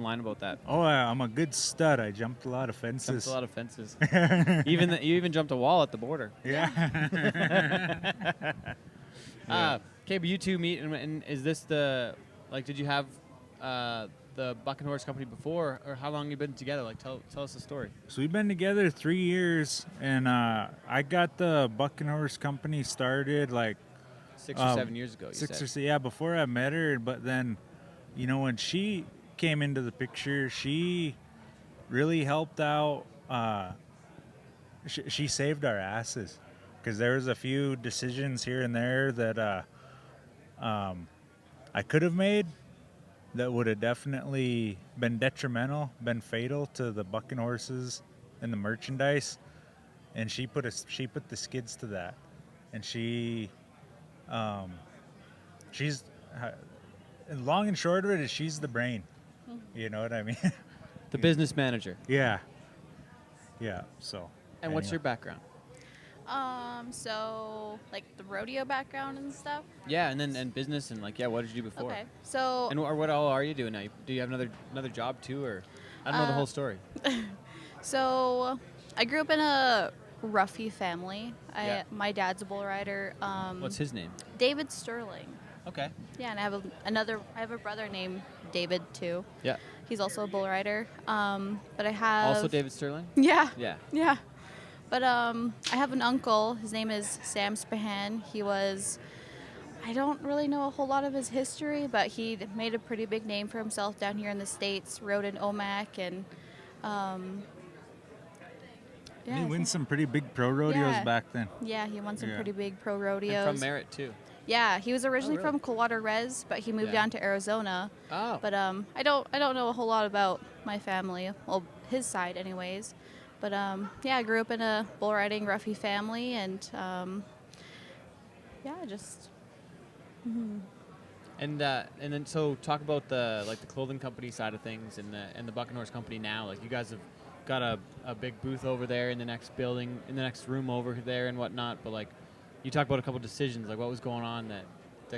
line about that. Oh, I'm a good stud. I jumped a lot of Jumped fences. a lot of fences. You even jumped a wall at the border. Yeah. Okay, but you two meet, and is this did you have the Bucking Horse Company before, or how long have you been together? Like, tell us the story. So we've been together 3 years, and I got the Bucking Horse Company started like 6 or 7 years ago. You said. before I met her. But then, when she came into the picture, she really helped out. She saved our asses, because there was a few decisions here and there that I could have made that would have definitely been detrimental, been fatal to the bucking horses and the merchandise. And she put the skids to that, and she's long and short of it is she's the brain. You know what I mean? The business manager. Yeah. So. And what's anyway. your background? So like the rodeo background and stuff. Yeah, and business and what did you do before? Okay, so And what all are you doing now? Do you have another job too, or I don't know the whole story. so I grew up in a roughy family. Yeah. My dad's a bull rider. What's his name? David Sterling. Okay. Yeah, and I have a brother named David too. Yeah. He's also a bull rider. But I have Also David Sterling. Yeah. Yeah. Yeah. But I have an uncle. His name is Sam Spahan. He was I don't really know a whole lot of his history, but he made a pretty big name for himself down here in the States. Rode in OMAC and He I won think- some pretty big pro rodeos Yeah. back then. yeah, he won some Yeah. pretty big pro And rodeos. from Merritt too. Yeah, he was originally really? from Coldwater Res, but he moved Yeah. down to Arizona. Oh. But I don't know a whole lot about my family, well, his side anyways. But yeah, I grew up in a bull riding roughy family, and yeah, just And then so talk about the clothing company side of things and the Buckin Horse company now. Like you guys have got a big booth over there in the next building, in the next room over there and whatnot. But like you talk about a couple decisions, like what was going on that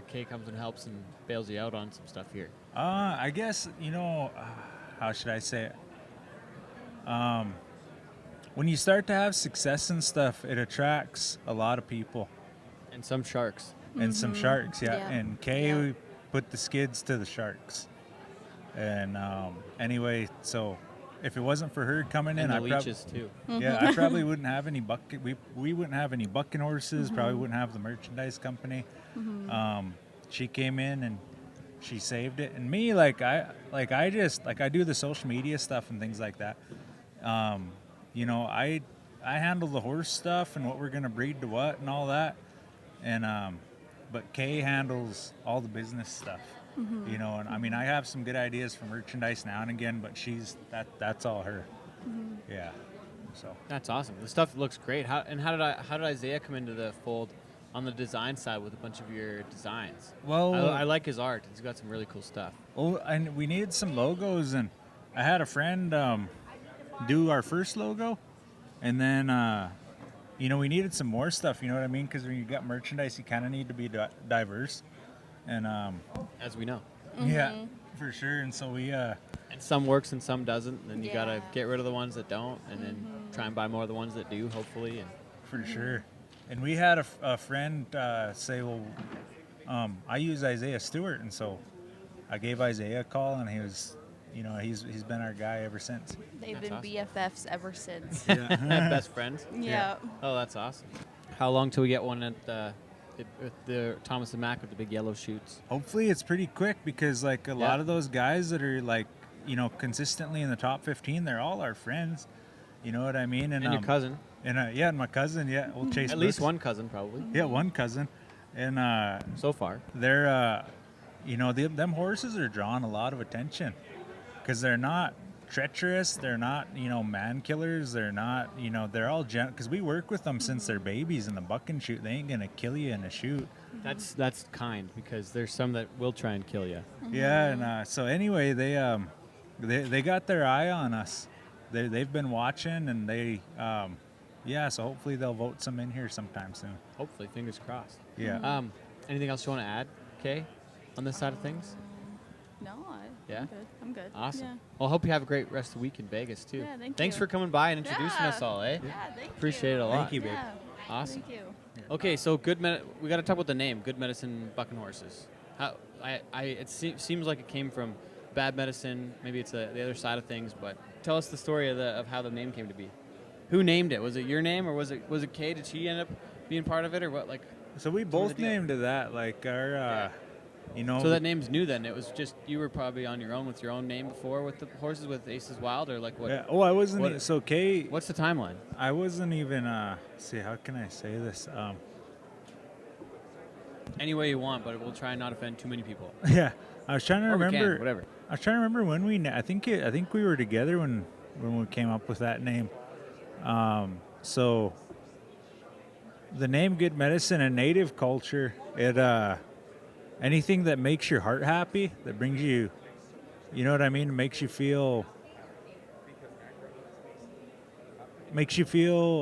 Kay comes and helps and bails you out on some stuff here. I guess, how should I say it? When you start to have success and stuff, it attracts a lot of people And some sharks. and some sharks, yeah. Yeah. And Kay Yeah. put the skids to the sharks. And anyway, so if it wasn't for her coming in, And the I leeches too. yeah, I probably wouldn't have any bucket. We wouldn't have any bucking horses. Probably wouldn't have the merchandise company. She came in and she saved it. And me, I do the social media stuff and things like that. I handle the horse stuff and what we're gonna breed to what and all that. And but Kay handles all the business stuff. And I mean, I have some good ideas for merchandise now and again, but that's all her. Yeah. So That's awesome. The stuff looks great. How did Isaiah come into the fold on the design side with a bunch of your designs? well, I like his art. He's got some really cool stuff. and we needed some logos, and I had a friend do our first logo, and then we needed some more stuff. You know what I mean? Because when you got merchandise, you kind of need to be diverse, and As we know. yeah, for sure. And so we And some works and some doesn't. And then you gotta Yeah. get rid of the ones that don't, and then try and buy more of the ones that do, hopefully. And For sure. And we had a friend say, well, I use Isaiah Stewart. And so I gave Isaiah a call, and he was, he's been our guy ever since. they've That's been awesome. BFFs ever since. best friends. yeah. Oh, that's awesome. How long till we get one at the Thomas and Mack with the big yellow shoots? Hopefully it's pretty quick because, a lot of those guys that are, consistently in the top 15, they're all our friends. You know what I mean? And your cousin. And my cousin, yeah. Well, Chase At least Brooks. one cousin, probably. Yeah, one cousin. And So far. they're them horses are drawing a lot of attention because they're not treacherous, they're not man killers, they're not they're all because we work with them since they're babies in the buck and shoot. They ain't gonna kill you in a shoot. That's kind, because there's some that will try and kill you. Yeah. And so anyway, they got their eye on us. They've been watching, and so hopefully they'll vote some in here sometime soon. Hopefully, fingers crossed. Yeah. Anything else you want to add, Kay, on this side of things? No, Yeah? I'm good. Awesome. Yeah. Well, I hope you have a great rest of the week in Vegas too. Yeah, thank Thanks you. for coming by and introducing Yeah. us all, eh? Yeah, thank Appreciate you. it a lot. Thank you, babe. Yeah. Awesome. Thank you. Okay, so we got to talk about the name, Good Medicine Bucking Horses. It seems like it came from Bad Medicine. Maybe it's the other side of things, but tell us the story of how the name came to be. Who named it? Was it your name, or was it Kay? Did she end up being part of it, or what? Like, So we Some of both the deal. named it that. Our so that name's new then. It was just you were probably on your own with your own name before with the horses with Aces Wild, or like what? Yeah. Oh, I wasn't. what- So Kay, What's the timeline? I wasn't even. See, how can I say this? Any way you want, but we'll try and not offend too many people. Yeah, I was trying to Or we can, remember. whatever. I was trying to remember when I think we were together when we came up with that name. So the name Good Medicine in native culture, it anything that makes your heart happy, that brings you, you know what I mean, makes you feel,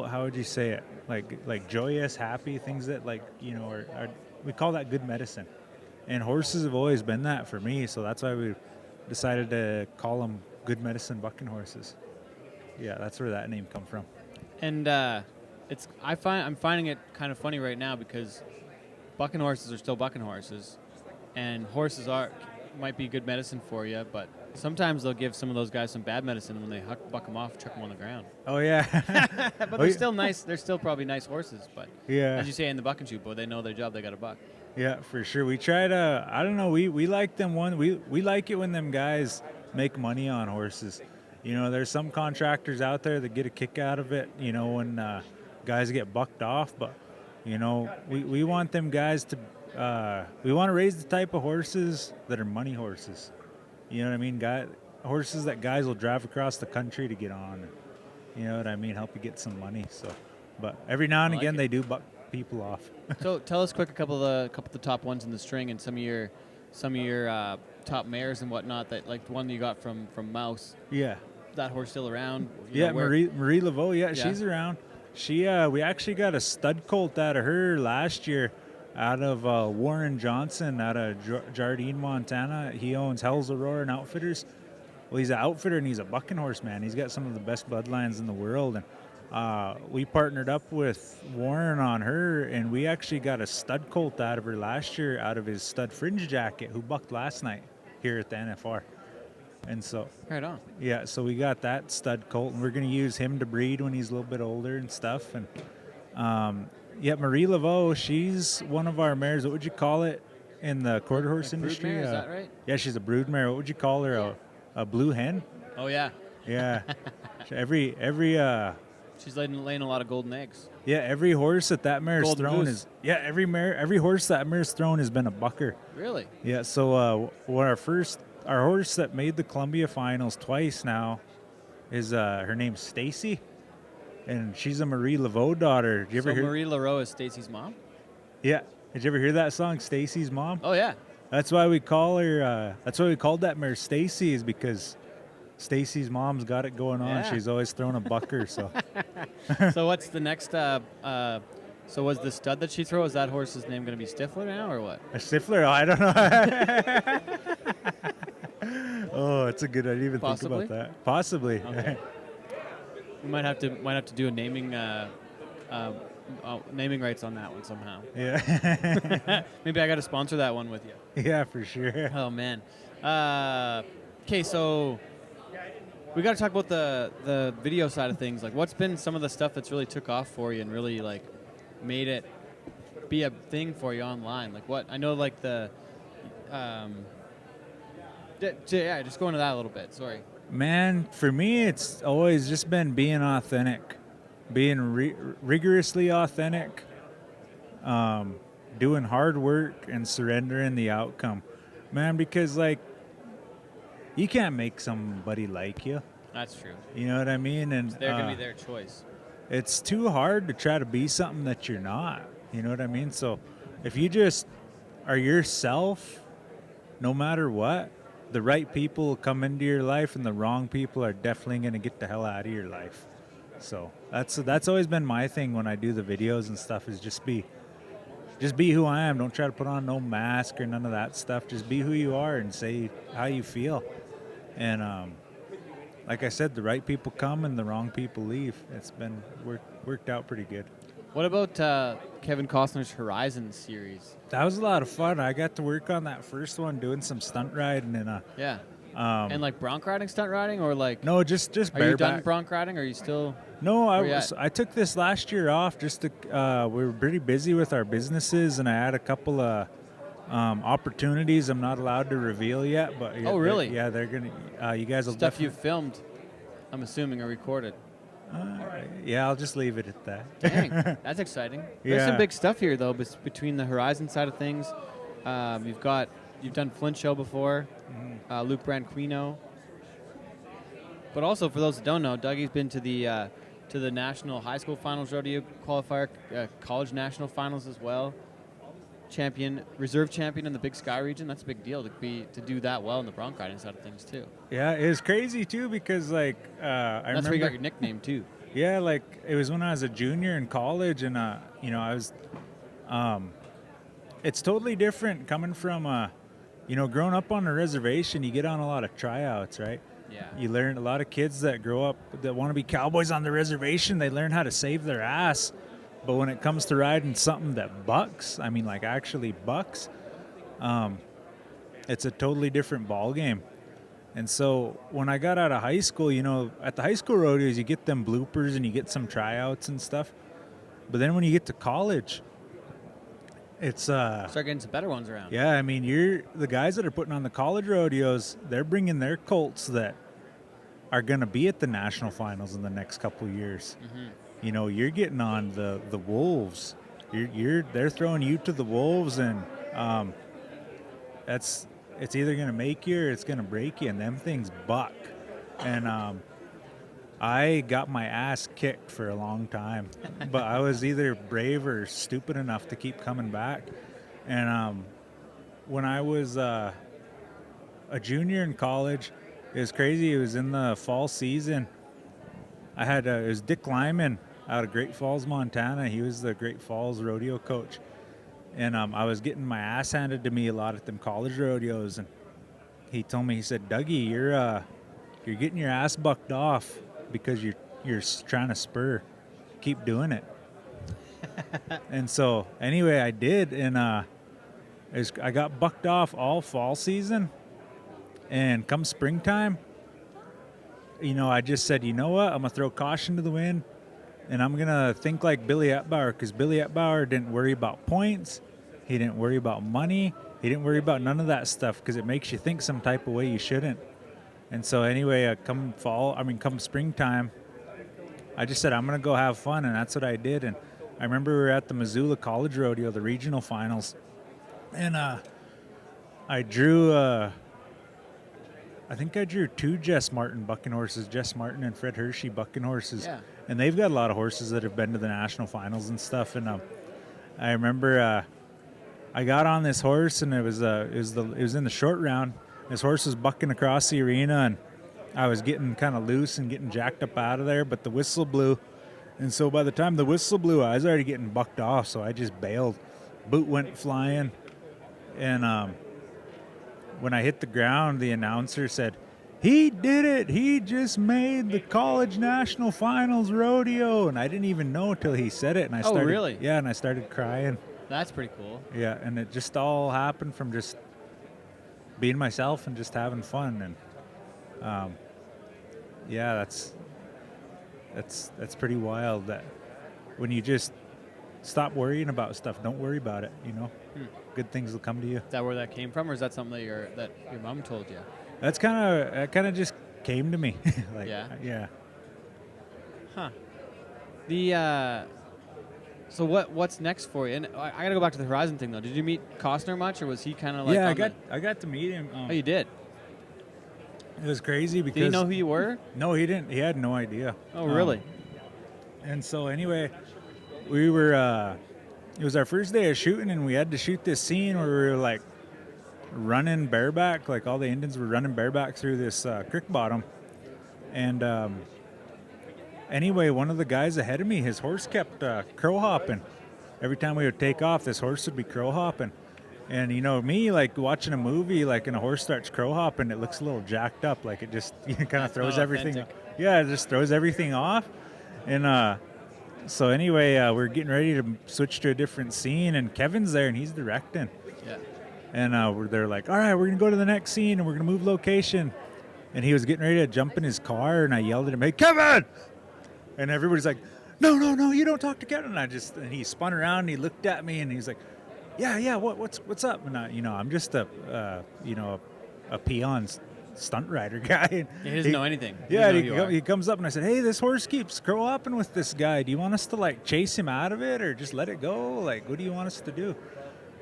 how would you say it, like joyous, happy, things that are we call that good medicine. And horses have always been that for me, so that's why we decided to call them Good Medicine Bucking Horses. Yeah, that's where that name come from. And I'm finding it kind of funny right now because bucking horses are still bucking horses, and horses might be good medicine for you, but Sometimes they'll give some of those guys some bad medicine, and when they buck them off, chuck them on the ground. Oh yeah. But Oh, they're yeah. still nice. They're still probably nice horses. But Yeah. as you say in the buck and shoot, boy, they know their job. They got a buck. Yeah, for sure. We try to. I don't know. We like them we like it when them guys make money on horses. You know, there's some contractors out there that get a kick out of it. You know, when guys get bucked off, but you know, we want them guys to. We want to raise the type of horses that are money horses. You know what I mean? Horses that guys will drive across the country to get on. You know what I mean? Help you get some money. So, but every now and I like again it. they do buck people off. So tell us quick a couple of the top ones in the string and some of your top mares and whatnot. That like the one you got from Mouse. Yeah. That horse still around? Yeah, Marie Laveau. Yeah, Yeah. she's around. She we actually got a stud colt out of her last year, out of Warren Johnson, out of Jardine, Montana. He owns Hell's Aurora and Outfitters. Well, he's an outfitter and he's a bucking horse, man. He's got some of the best bloodlines in the world, and we partnered up with Warren on her, and we actually got a stud colt out of her last year, out of his stud Fringe Jacket, who bucked last night here at the NFR. And so, Right on. yeah, so we got that stud colt, and we're going to use him to breed when he's a little bit older and stuff. And yeah, Marie Laveau, she's one of our mares. What would you call it in the quarter horse industry? Broodmare, is that right? Yeah, she's a brood mare. What would you call her? A blue hen? Oh yeah. Yeah. every She's laying a lot of golden eggs. yeah, every horse that mare's Golden thrown goose. is every horse that mare's thrown has been a bucker. Really? Yeah, so our horse that made the Columbia finals twice now is her name's Stacy, and she's a Marie Laveau daughter. Did you ever So hear? Marie Laveau is Stacy's mom? Yeah. Did you ever hear that song, Stacy's Mom? Oh yeah. That's why we call her. That's why we called that mare Stacy, is because Stacy's mom's got it going on. Yeah. She's always throwing a bucker. So So what's the next? So was the stud that she throw? Is that horse's name going to be Stifler now or what? a Stifler? Oh, I don't know. Oh, it's a good. I didn't even Possibly? think about that. Possibly. Okay. We might have to do a naming naming rights on that one somehow. Yeah. Maybe I got to sponsor that one with you. Yeah, for sure. Oh man. Okay, so we got to talk about the video side of things. Like, what's been some of the stuff that's really took off for you and really like made it be a thing for you online? Like, what I know, like the yeah, just go into that a little bit. Sorry. Man, for me, it's always just been being authentic, being rigorously authentic, doing hard work and surrendering the outcome. Man, because like you can't make somebody like you. That's true. You know what I mean? And They're gonna be their choice. it's too hard to try to be something that you're not. You know what I mean? So if you just are yourself, no matter what, the right people will come into your life, and the wrong people are definitely going to get the hell out of your life. So that's always been my thing when I do the videos and stuff, is just be who I am. Don't try to put on no mask or none of that stuff. Just be who you are and say how you feel. And like I said, the right people come and the wrong people leave. It's been worked out pretty good. What about Kevin Costner's Horizon series? That was a lot of fun. I got to work on that first one, doing some stunt riding and Yeah. And like bronc riding, stunt riding, or like no, just are you done bareback. bronc riding? Or are you still? No, Where you I took this last year off just to. We were pretty busy with our businesses, and I had a couple of opportunities I'm not allowed to reveal yet. But Oh, really? Yeah, they're gonna. You guys will Stuff definitely. you've filmed, I'm assuming, or recorded. Yeah, I'll just leave it at that. Dang, that's exciting. There's some Yeah. big stuff here, though, between the Horizon side of things. You've done Flint Show before, Luke Branquino. But also, for those that don't know, Dougie's been to the National High School Finals Rodeo Qualifier, College National Finals as well. Reserve champion in the Big Sky region. That's a big deal to do that well in the bronc riding side of things too. Yeah, it was crazy too, because like I That's remember. where you got your nickname too. Yeah, like it was when I was a junior in college, and I was. It's totally different coming from growing up on a reservation. You get on a lot of tryouts, right? Yeah. You learn a lot of kids that grow up that want to be cowboys on the reservation. They learn how to save their ass, but when it comes to riding something that bucks, I mean, like actually bucks, it's a totally different ball game. And so when I got out of high school, you know, at the high school rodeos, you get them bloopers and you get some tryouts and stuff. But then when you get to college, it's Start getting some better ones around. yeah, I mean, you're the guys that are putting on the college rodeos, they're bringing their colts that are going to be at the national finals in the next couple of years. You know, you're getting on the wolves. They're throwing you to the wolves, and it's either going to make you or it's going to break you, and them things buck. And I got my ass kicked for a long time, but I was either brave or stupid enough to keep coming back. And when I was a junior in college, it was crazy. It was in the fall season. I had it was Dick Lyman out of Great Falls, Montana. He was the Great Falls rodeo coach, and I was getting my ass handed to me a lot at them college rodeos. And he told me, he said, "Dougie, you're getting your ass bucked off because you're trying to spur. Keep doing it." And so anyway, I did, and I got bucked off all fall season. And come springtime, you know, I just said, you know what? I'm going to throw caution to the wind, and I'm going to think like Billy Etbauer, because Billy Etbauer didn't worry about points. He didn't worry about money. He didn't worry about none of that stuff, because it makes you think some type of way you shouldn't. And so anyway, come springtime, I just said, I'm going to go have fun, and that's what I did. And I remember we were at the Missoula College Rodeo, the regional finals, and I drew... I think I drew 2 Jess Martin bucking horses, Jess Martin and Fred Hershey bucking horses. Yeah. And they've got a lot of horses that have been to the national finals and stuff. And I remember I got on this horse, and it was in the short round. This horse was bucking across the arena, and I was getting kind of loose and getting jacked up out of there, but the whistle blew. And so by the time the whistle blew, I was already getting bucked off, so I just bailed. Boot went flying, and when I hit the ground, the announcer said, "He did it! He just made the college national finals rodeo." And I didn't even know till he said it. And I started, really? Yeah, and I started crying. That's pretty cool. Yeah, and it just all happened from just being myself and just having fun. And yeah, that's pretty wild. That when you just stop worrying about stuff, don't worry about it. You know. Good things will come to you. Is that where that came from, or is that something that your mom told you? That kind of just came to me. Yeah. Huh. So what's next for you? And I got to go back to the Horizon thing though. Did you meet Costner much, or was he kind of like? Yeah, I got to meet him. Oh, you did. It was crazy because. Did he know who you were? No, he didn't. He had no idea. Oh, really? And so anyway, we were. It was our first day of shooting, and we had to shoot this scene where we were like running bareback, like all the Indians were running bareback through this creek bottom. And anyway, one of the guys ahead of me, his horse kept crow hopping. Every time we would take off, this horse would be crow hopping. And you know me, like watching a movie, like and a horse starts crow hopping, it looks a little jacked up, like it just kind of throws everything. Authentic. Yeah, it just throws everything off. And so anyway, we're getting ready to switch to a different scene, and Kevin's there, and he's directing. Yeah. And they're like, all right, we're going to go to the next scene, and we're going to move location. And he was getting ready to jump in his car, and I yelled at him, "Hey, Kevin!" And everybody's like, no, you don't talk to Kevin. And he spun around, and he looked at me, and he's like, yeah, what's up? And I'm just a peon stunt rider guy. And he doesn't know anything. He comes up, and I said, "Hey, this horse keeps crow hopping with this guy. Do you want us to like chase him out of it, or just let it go? Like, what do you want us to do?"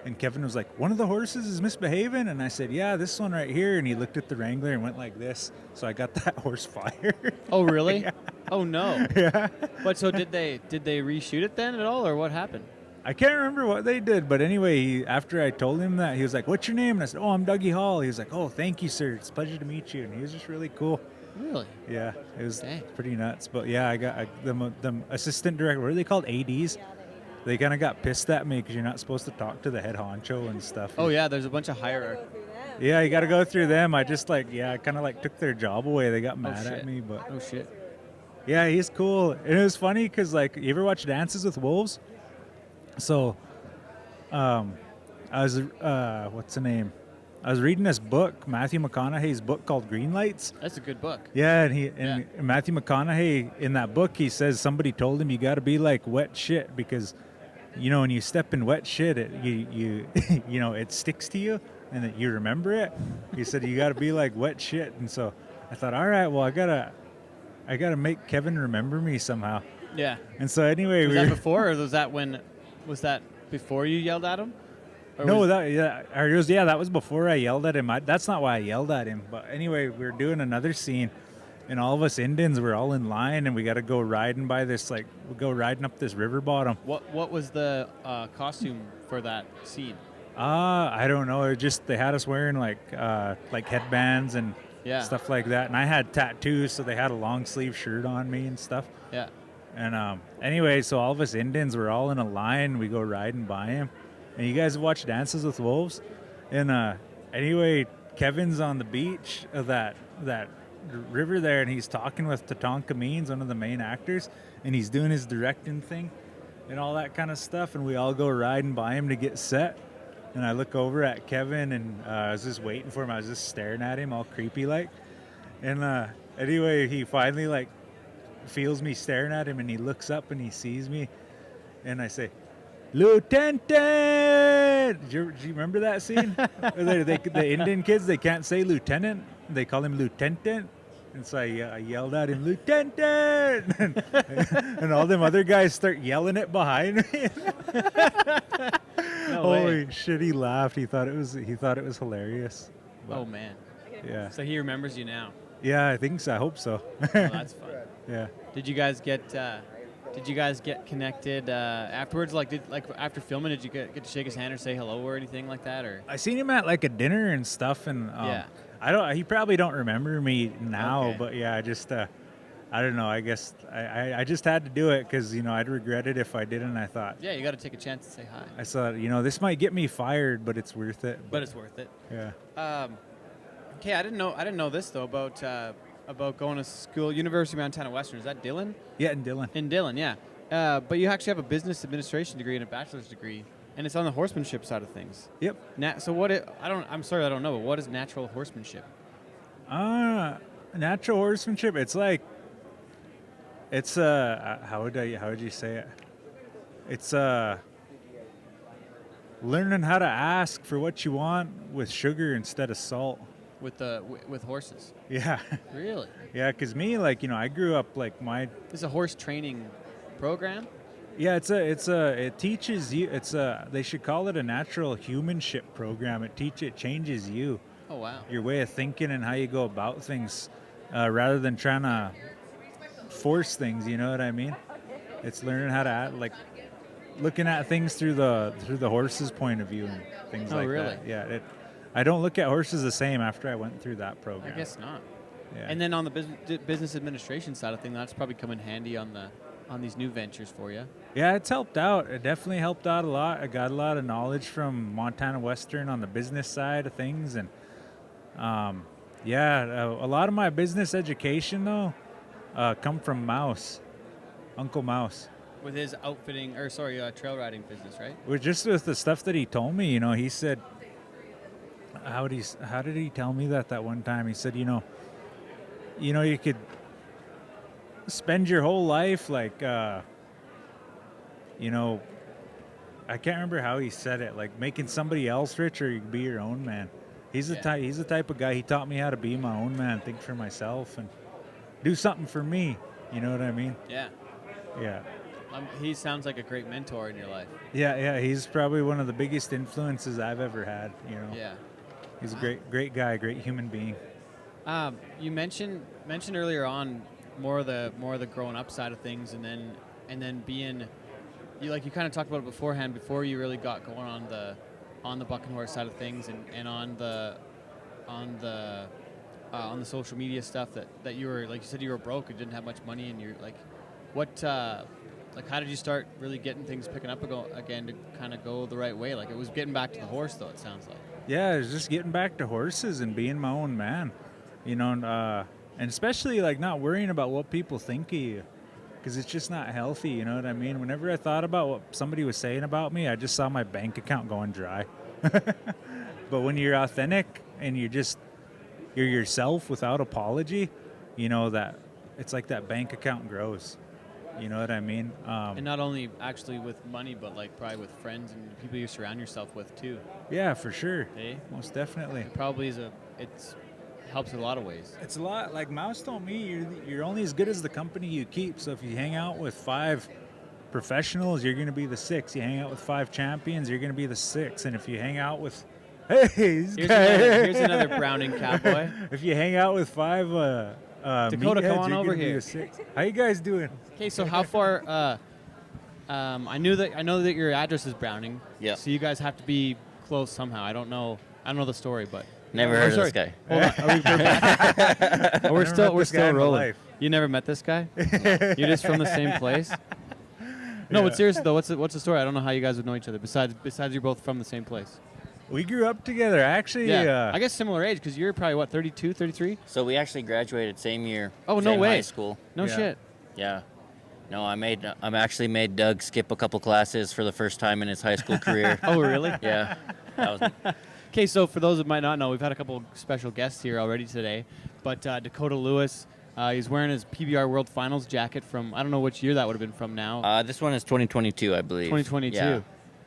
And Kevin was like, "One of the horses is misbehaving." And I said, "Yeah, this one right here." And he looked at the Wrangler and went like this. So I got that horse fired. Oh, really? Yeah. Oh, no. Yeah. But so did they reshoot it then at all, or what happened? I can't remember what they did, but anyway, after I told him that, he was like, "What's your name?" And I said, "Oh, I'm Dougie Hall." He was like, "Oh, thank you, sir. It's a pleasure to meet you." And he was just really cool. Really? Yeah, it was Dang. pretty nuts. But yeah, I got the assistant director. What are they called? ADs. They kind of got pissed at me because you're not supposed to talk to the head honcho and stuff. Oh yeah, there's a bunch of hierarchy. Yeah, you got to go through them. I just I kind of took their job away. They got mad at me, but oh shit. Yeah, he's cool. And it was funny because you ever watch Dances with Wolves? So, I was what's the name? I was reading this book, Matthew McConaughey's book called Green Lights. That's a good book. Yeah, and Matthew McConaughey in that book, he says somebody told him you got to be like wet shit because, you know, when you step in wet shit, you you know, it sticks to you and that you remember it. He said you got to be like wet shit, and so I thought, all right, well, I gotta make Kevin remember me somehow. Yeah. And so anyway, Was that before, or was that before you yelled at him? Or No, that was before I yelled at him. That's not why I yelled at him. But anyway, we were doing another scene, and all of us Indians were all in line, and we got to go riding by this, like, we go riding up this river bottom. What was the costume for that scene? I don't know. It just, they had us wearing like headbands and stuff like that. And I had tattoos, so they had a long sleeve shirt on me and stuff. Yeah. And anyway, so all of us Indians were all in a line. We go riding by him. And you guys have watched Dances with Wolves? And anyway, Kevin's on the beach of that river there, and he's talking with Tatanka Means, one of the main actors, and he's doing his directing thing and all that kind of stuff. And we all go riding by him to get set. And I look over at Kevin, and I was just waiting for him. I was just staring at him all creepy like. And anyway, he finally like feels me staring at him, and he looks up and he sees me, and I say, "Lieutenant!" Do you remember that scene? The Indian kids, they can't say lieutenant. They call him lieutenant. And so I yelled at him, "Lieutenant!" and all them other guys start yelling it behind me. No Holy way. shit, he laughed. He thought it was hilarious. But, Oh man. yeah. So he remembers you now. Yeah, I think so. I hope so. Oh, that's fun. Yeah. Did you guys get connected afterwards? Like after filming, did you get to shake his hand or say hello or anything like that? Or I seen him at like a dinner and stuff, and he probably don't remember me now, Okay. but yeah, I just I don't know. I guess I just had to do it because, you know, I'd regret it if I didn't. I thought, yeah, you got to take a chance to say hi. I thought, you know, this might get me fired, but it's worth it. But it's worth it. Yeah. Okay, I didn't know this though about going to school, University of Montana Western. Is that Dillon? Yeah, in Dillon. In Dillon, yeah. But you actually have a business administration degree and a bachelor's degree, and it's on the horsemanship side of things. Yep. So I'm sorry, I don't know, but what is natural horsemanship? Natural horsemanship. It's like, it's how would you say it? It's learning how to ask for what you want with sugar instead of salt. With horses. Yeah. Really? Yeah, because me, like, you know, I grew up like It's a horse training program. Yeah, it teaches you. They should call it a natural humanship program. It changes you. Oh wow. Your way of thinking and how you go about things, rather than trying to force things. You know what I mean? It's learning how to act, like looking at things through the horse's point of view and things like really? that. Yeah. I don't look at horses the same after I went through that program. I guess not. Yeah. And then on the business administration side of things, that's probably come in handy on these new ventures for you. Yeah, it's helped out. It definitely helped out a lot. I got a lot of knowledge from Montana Western on the business side of things, and a lot of my business education though come from Uncle Mouse. With his trail riding business, right? With the stuff that he told me, you know, he said, how did he tell me that one time? He said, you know, you could spend your whole life like, you know, I can't remember how he said it, like making somebody else rich, or you can be your own man. He's the type of guy. He taught me how to be my own man, think for myself, and do something for me. You know what I mean? Yeah. Yeah. He sounds like a great mentor in your life. Yeah. He's probably one of the biggest influences I've ever had. You know. Yeah. He's a great guy, great human being. You mentioned earlier on more of the growing up side of things, and then being, you kind of talked about it beforehand before you really got going on the bucking horse side of things, and on the social media stuff that you were, like you said, you were broke and didn't have much money, and you're like, what how did you start really getting things picking up again to kind of go the right way? Like, it was getting back to the horse though, it sounds like. Yeah, it was just getting back to horses and being my own man, you know, and especially like not worrying about what people think of you, because it's just not healthy, you know what I mean? Whenever I thought about what somebody was saying about me, I just saw my bank account going dry. But when you're authentic and you're yourself without apology, you know that it's like that bank account grows. You know what I mean? And not only actually with money, but like probably with friends and people you surround yourself with too. Yeah, for sure. Eh? Most definitely. It probably helps in a lot of ways. It's a lot. Like Mouse told me, you're only as good as the company you keep. So if you hang out with 5 professionals, you're going to be the 6. You hang out with 5 champions, you're going to be the 6. And if you hang out with here's another Browning cowboy. If you hang out with 5 Dakota, come meatheads, on you're over gonna be here. the 6. How you guys doing? Okay, so how far? I know that your address is Browning. Yeah. So you guys have to be close somehow. I don't know the story, but Never Oh, heard sorry. of this guy. Hold on. We're Never met we're this guy still in my rolling. life. You never met this guy? You're just from the same place? No, but seriously though, what's the story? I don't know how you guys would know each other. Besides you're both from the same place. We grew up together. Actually, I guess similar age because you're probably what 32, 33. So we actually graduated same year. Oh, no same way. High school. No Yeah. shit. Yeah. No, I actually made Doug skip a couple classes for the first time in his high school career. Oh really? Yeah. That was Okay, so for those that might not know, we've had a couple special guests here already today. But Dakota Lewis, he's wearing his PBR World Finals jacket from, I don't know which year that would have been from now. this one is 2022, I believe. 2022. Yeah.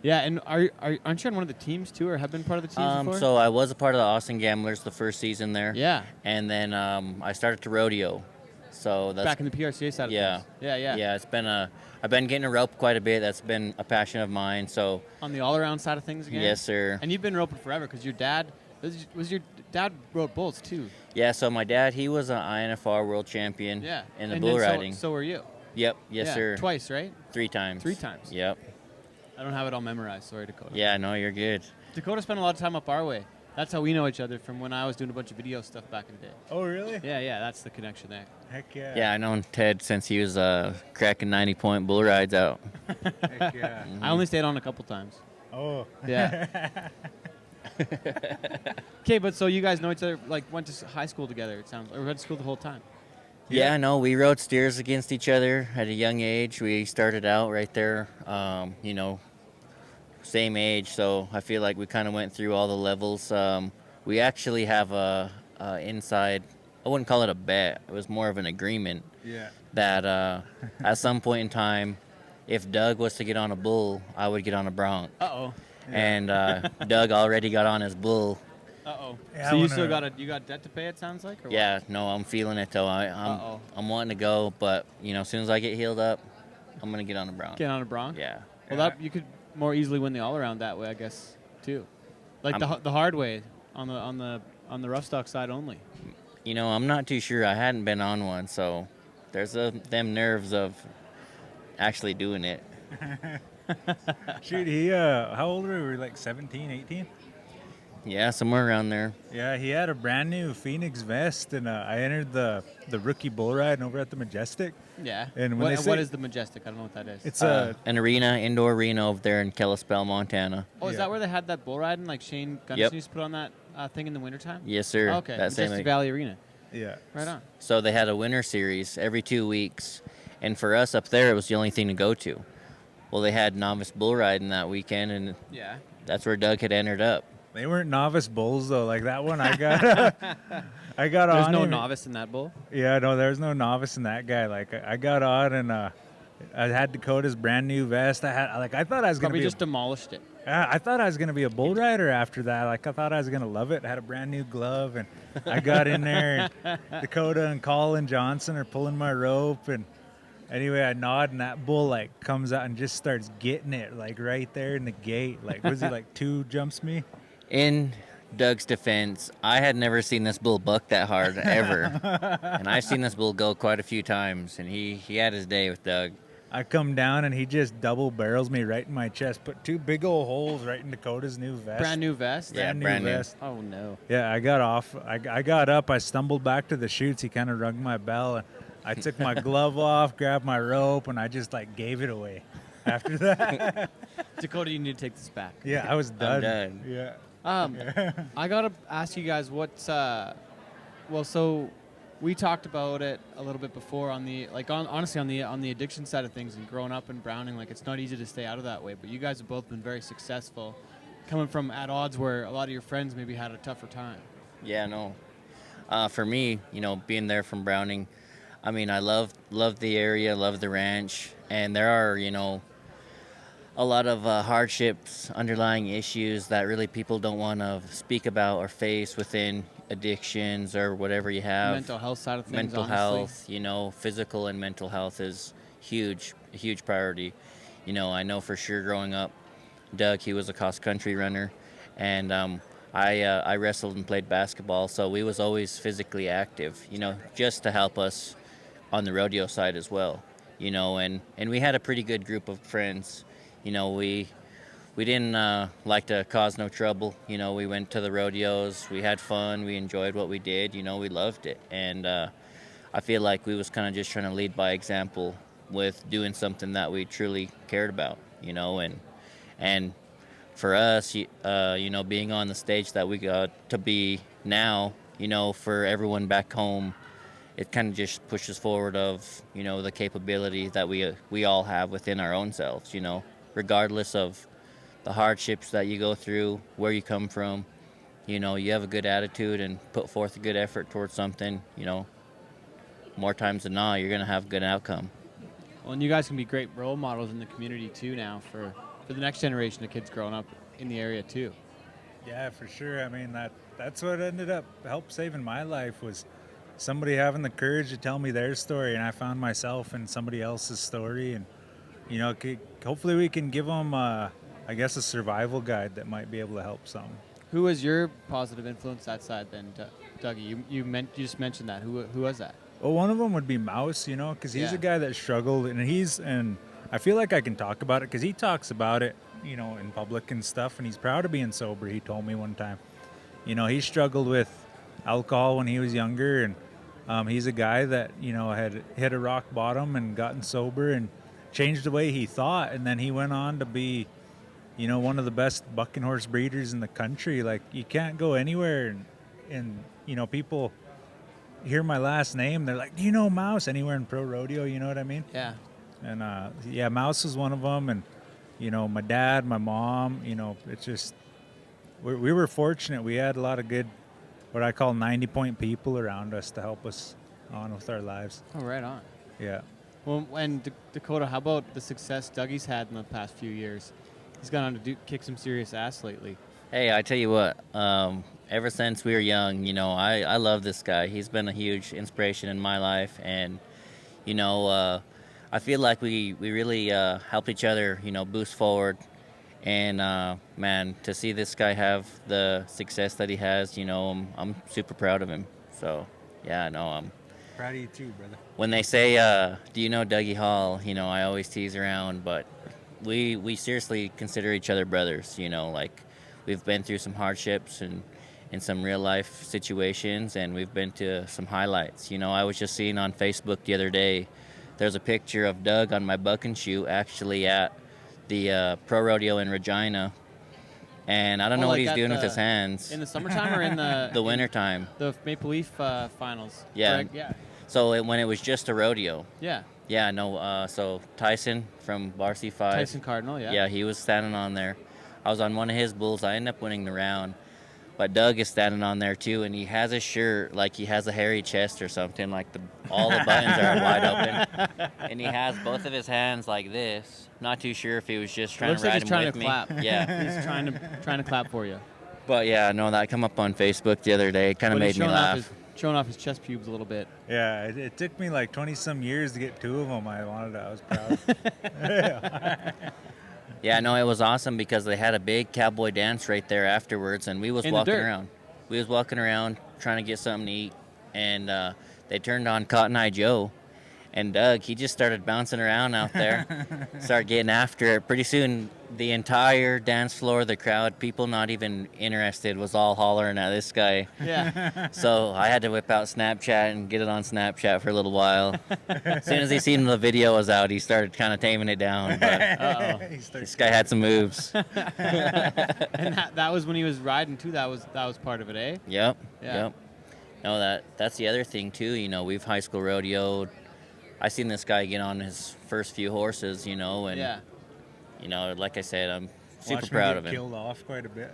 Yeah, and aren't you on one of the teams too, or have been part of the teams before? So I was a part of the Austin Gamblers the first season there. Yeah, And then I started to rodeo. So that's back in the PRCA side of yeah. things. Yeah. Yeah, I've been getting a rope quite a bit. That's been a passion of mine. So On the all-around side of things again? yes, sir. And you've been roping forever because your dad, was your dad rode bulls too? Yeah, so my dad, he was an INFR world champion Yeah. in the And bull then riding. So were you. Yep, yes, Yeah, sir. Twice, right? 3 times. 3 times. Yep. I don't have it all memorized. Sorry, Dakota. Yeah, no, you're good. Dakota spent a lot of time up our way. That's how we know each other from when I was doing a bunch of video stuff back in the day. Oh, really? Yeah, that's the connection there. Heck yeah. Yeah, I known Ted since he was cracking 90-point bull rides out. Heck yeah. I only stayed on a couple times. Oh. Yeah. Okay, but so you guys know each other, like went to high school together, it sounds, or went to school the whole time. Yeah, no, we rode steers against each other at a young age. We started out right there, same age, so I feel like we kind of went through all the levels. We actually have a inside, I wouldn't call it a bet, it was more of an agreement Yeah. that at some point in time, if Doug was to get on a bull, I would get on a bronc. Uh-oh. And Doug already got on his bull. Uh-oh. Yeah, So I you still wanna- you got debt to pay, it sounds like? Or what? Yeah, no, I'm feeling it though. Uh-oh. I'm wanting to go, but as soon as I get healed up, I'm gonna get on a bronc. Get on a bronc? Yeah. Well, that you could more easily win the all-around that way, I guess, too. Like I'm- the hard way, on the rough stock side only. I'm not too sure. I hadn't been on one, so there's them nerves of actually doing it. Shoot, how old were we? Like 17, 18? Yeah, somewhere around there. Yeah, he had a brand new Phoenix vest, and I entered the rookie bull ride over at the Majestic. Yeah. And when they what say- is the Majestic? I don't know what that is. It's An indoor arena over there in Kalispell, Montana. Oh, is yeah. that where they had that bull riding? Like Shane Gunnison Yep. used to put on that thing in the wintertime? Yes, sir. Okay. That same. Majestic Valley Arena. yeah. Right on. So they had a winter series every 2 weeks, and for us up there, it was the only thing to go to. Well, they had novice bull riding that weekend, and Yeah. that's where Doug had entered up. They weren't novice bulls though. Like that one, I got, I got There's on. no him. novice in that bull. Yeah, no, there's no novice in that guy. Like I got on, and I had Dakota's brand new vest. I thought I was gonna Probably be. just demolished it. I thought I was gonna be a bull rider after that. Like I thought I was gonna love it. I had a brand new glove, and I got in there. And Dakota and Colin Johnson are pulling my rope, and anyway, I nod, and that bull like comes out and just starts getting it like right there in the gate. Like was he like 2 jumps me? In Doug's defense, I had never seen this bull buck that hard ever, and I've seen this bull go quite a few times, and he had his day with Doug. I come down and he just double barrels me right in my chest. Put 2 big old holes right in Dakota's new vest. Brand new vest. Yeah, Brand new brand new. vest. Oh no. Yeah, I got off. I got up. I stumbled back to the chutes. He kind of rung my bell. And I took my glove off, grabbed my rope, and I just like gave it away. After that, Dakota, you need to take this back. yeah, I was done. done. Yeah. I gotta ask you guys what's well, so we talked about it a little bit before on the honestly on the addiction side of things and growing up in Browning, like it's not easy to stay out of that way, but you guys have both been very successful coming from at odds where a lot of your friends maybe had a tougher time. Yeah, no. For me, being there from Browning, I mean, I love the area, love the ranch, and there are, a lot of hardships, underlying issues that really people don't want to speak about or face within addictions or whatever you have. Mental health side of things, Mental honestly. health, physical and mental health is a huge priority. I know for sure growing up, Doug, he was a cross country runner, and I wrestled and played basketball, so we was always physically active, just to help us on the rodeo side as well, and we had a pretty good group of friends. We didn't like to cause no trouble. We went to the rodeos, we had fun, we enjoyed what we did, we loved it, and I feel like we was kind of just trying to lead by example with doing something that we truly cared about, and for us, being on the stage that we got to be now, for everyone back home, it kind of just pushes forward of, the capability that we all have within our own selves, regardless of the hardships that you go through, where you come from, you have a good attitude and put forth a good effort towards something, more times than not, you're going to have a good outcome. Well, and you guys can be great role models in the community too now for the next generation of kids growing up in the area too. Yeah, for sure. I mean, that's what ended up help saving my life was somebody having the courage to tell me their story, and I found myself in somebody else's story, and hopefully we can give them, I guess, a survival guide that might be able to help some. Who was your positive influence that side then, Dougie? You just mentioned that. Who was that? Well, one of them would be Mouse, because he's Yeah. a guy that struggled, and I feel like I can talk about it because he talks about it, in public and stuff, and he's proud of being sober. He told me one time, he struggled with alcohol when he was younger, and he's a guy that had hit a rock bottom and gotten sober and changed the way he thought, and then he went on to be, one of the best bucking horse breeders in the country. Like, you can't go anywhere and people hear my last name, they're like, do you know Mouse? Anywhere in pro rodeo, you know what I mean? Yeah. And Mouse was one of them, and my dad, my mom, it's just we were fortunate. We had a lot of good, what I call 90-point people around us to help us on with our lives. Oh, right on. Yeah. Well, and Dakota, how about the success Dougie's had in the past few years? He's gone on to kick some serious ass lately. Hey, I tell you what, ever since we were young, I love this guy. He's been a huge inspiration in my life, and, I feel like we really helped each other, boost forward. And, man, to see this guy have the success that he has, I'm super proud of him. So, yeah, no, I'm Proud of you too, brother. when they say, do you know Dougie Hall, I always tease around, but we seriously consider each other brothers, like we've been through some hardships and in some real life situations, and we've been to some highlights. I was just seeing on Facebook the other day, there's a picture of Doug on my bucking shoe actually at the Pro Rodeo in Regina, and I don't know what he's doing with his hands. In the summertime or in the the wintertime? The Maple Leaf finals. Yeah. Correct? Yeah. So when it was just a rodeo. Yeah. Yeah, no, so Tyson from Bar C5. Tyson Cardinal, yeah. Yeah, he was standing on there. I was on one of his bulls. I ended up winning the round. But Doug is standing on there too, and he has a shirt like he has a hairy chest or something, like all the buttons are wide open. And he has both of his hands like this. Not too sure if he was just trying Looks to like ride he's him trying with to me. clap. Yeah. He's trying to clap for you. But yeah, no, that come up on Facebook the other day. It kind of But he's made me laugh. showing off his chest pubes a little bit. Yeah, it took me like 20-some years to get two of them. I was proud. Yeah, no, it was awesome because they had a big cowboy dance right there afterwards, and we was In the walking dirt. around. We was walking around trying to get something to eat, and they turned on Cotton Eye Joe, and Doug, he just started bouncing around out there, started getting after it. Pretty soon, the entire dance floor, the crowd, people not even interested, was all hollering at this guy. Yeah. So I had to whip out Snapchat and get it on Snapchat for a little while. As soon as he seen the video was out, he started kind of taming it down. But Uh-oh. this guy had some moves. And that was when he was riding too. That was part of it, eh? Yep. Yeah. Yep. No, that's the other thing too. We've high school rodeoed. I seen this guy get on his first few horses, and Yeah. like I said, I'm super Watched proud me of get him. killed off quite a bit.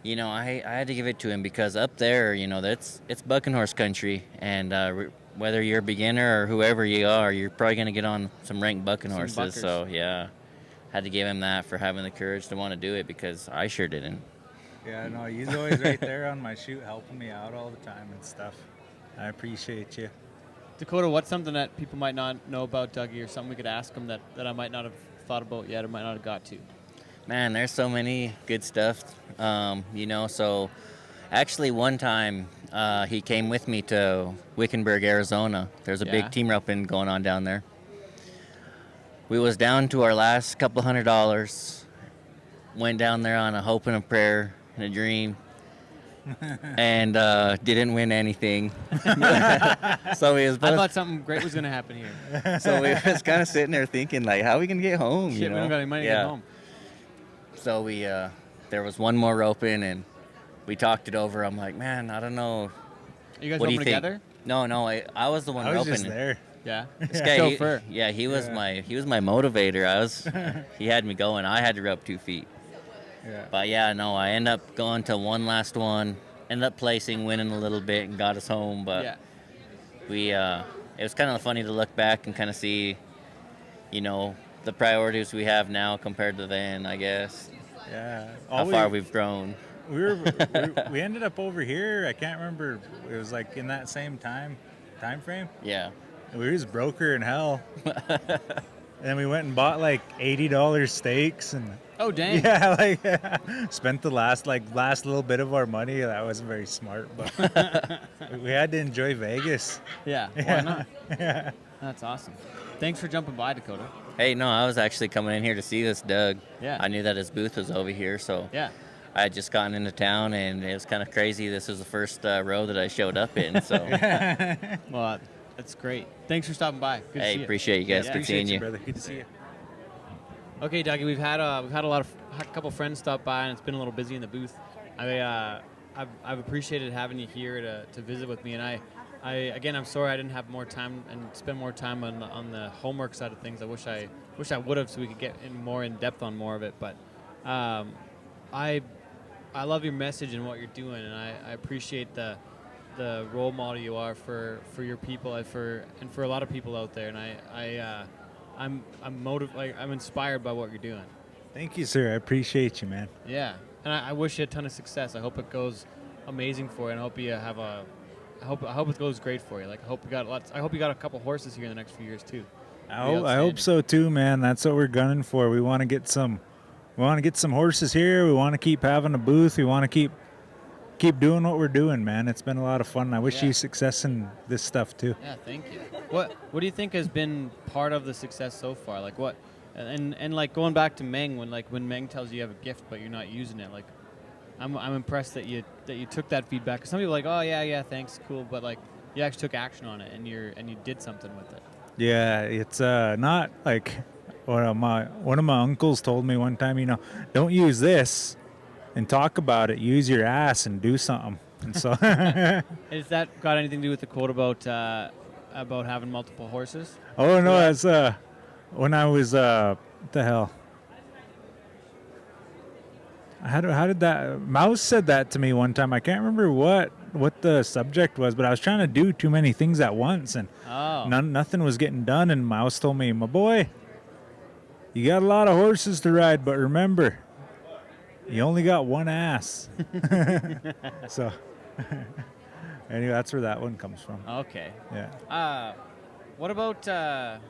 You know, I had to give it to him because up there, you know, it's bucking horse country, and whether you're a beginner or whoever you are, you're probably gonna get on some ranked bucking Some horses. buckers. So yeah, had to give him that for having the courage to want to do it because I sure didn't. Yeah, no, he's always right there on my shoot, helping me out all the time and stuff. I appreciate you. Dakota, what's something that people might not know about Dougie, or something we could ask him that I might not have thought about yet or might not have got to? Man, there's so many good stuff. You know, so actually one time he came with me to Wickenburg, Arizona. There's a Yeah. big team roping going on down there. We was down to our last couple $100. Went down there on a hope and a prayer and a dream. And didn't win anything. So we was I both, thought something great was gonna happen here. so we was kind of sitting there thinking like, how are we gonna get home? Shit, you we know? don't got any money to get home. So we there was one more roping and we talked it over. I'm like, man, I don't know. Are you guys What do roping you think? together? No, I was the one I was roping. just there. Yeah. This guy, he- Chauffeur. yeah, he was Yeah. my motivator. He had me going. I had to rope 2 feet. Yeah. But yeah, no, I ended up going to one last one. Ended up placing, winning a little bit, and got us home. But Yeah. we, it was kind of funny to look back and kind of see, you know, the priorities we have now compared to then. I guess Yeah. how far we've grown. We ended up over here. I can't remember. It was like in that same time frame. Yeah. We was broker in hell. And then we went and bought like $80 steaks and Oh dang. yeah, like spent the last little bit of our money. That wasn't very smart, but we had to enjoy Vegas. Yeah. Why not? That's awesome. Thanks for jumping by, Dakota. Hey, no, I was actually coming in here to see this Doug. Yeah. I knew that his booth was over here, so Yeah. I had just gotten into town, and it was kind of crazy. This was the first row that I showed up in, so Well, that's great. Thanks for stopping by. Good to hey, see you. appreciate you guys. Yeah. Good seeing you. brother. Good to see you. Okay, Dougie, we've had a couple friends stop by, and it's been a little busy in the booth. I've appreciated having you here to visit with me, and I'm sorry I didn't have more time and spend more time on the homework side of things. I wish I would have, so we could get in depth on more of it. But I love your message and what you're doing, and I appreciate the role model you are for your people and for a lot of people out there. And I'm inspired by what you're doing. Thank you, sir. I appreciate you, man. Yeah, and I wish you a ton of success. I hope it goes amazing for you, and I hope you have I hope it goes great for you. Like I hope you got a couple horses here in the next few years too. I hope so too, man. That's what we're gunning for. We want to get some horses here. We want to keep having a booth. We want to keep doing what we're doing, man. It's been a lot of fun. I wish you success in this stuff too. Yeah, thank you. What do you think has been part of the success so far? Like what, and like going back to Meng, when Meng tells you have a gift but you're not using it, like I'm impressed that you took that feedback. 'Cause some people are like, oh yeah, thanks, cool, but like you actually took action on it and you did something with it. Yeah, it's not like one of my uncles told me one time. You know, don't use this and talk about it. Use your ass and do something. And so, Has that got anything to do with the quote about having multiple horses? oh no, it's when I was what the hell? How did that? Mouse said that to me one time. I can't remember what the subject was, but I was trying to do too many things at once, and nothing was getting done. And Mouse told me, "My boy, you got a lot of horses to ride, but remember, you only got one ass." So, anyway, that's where that one comes from. Okay. Yeah. What about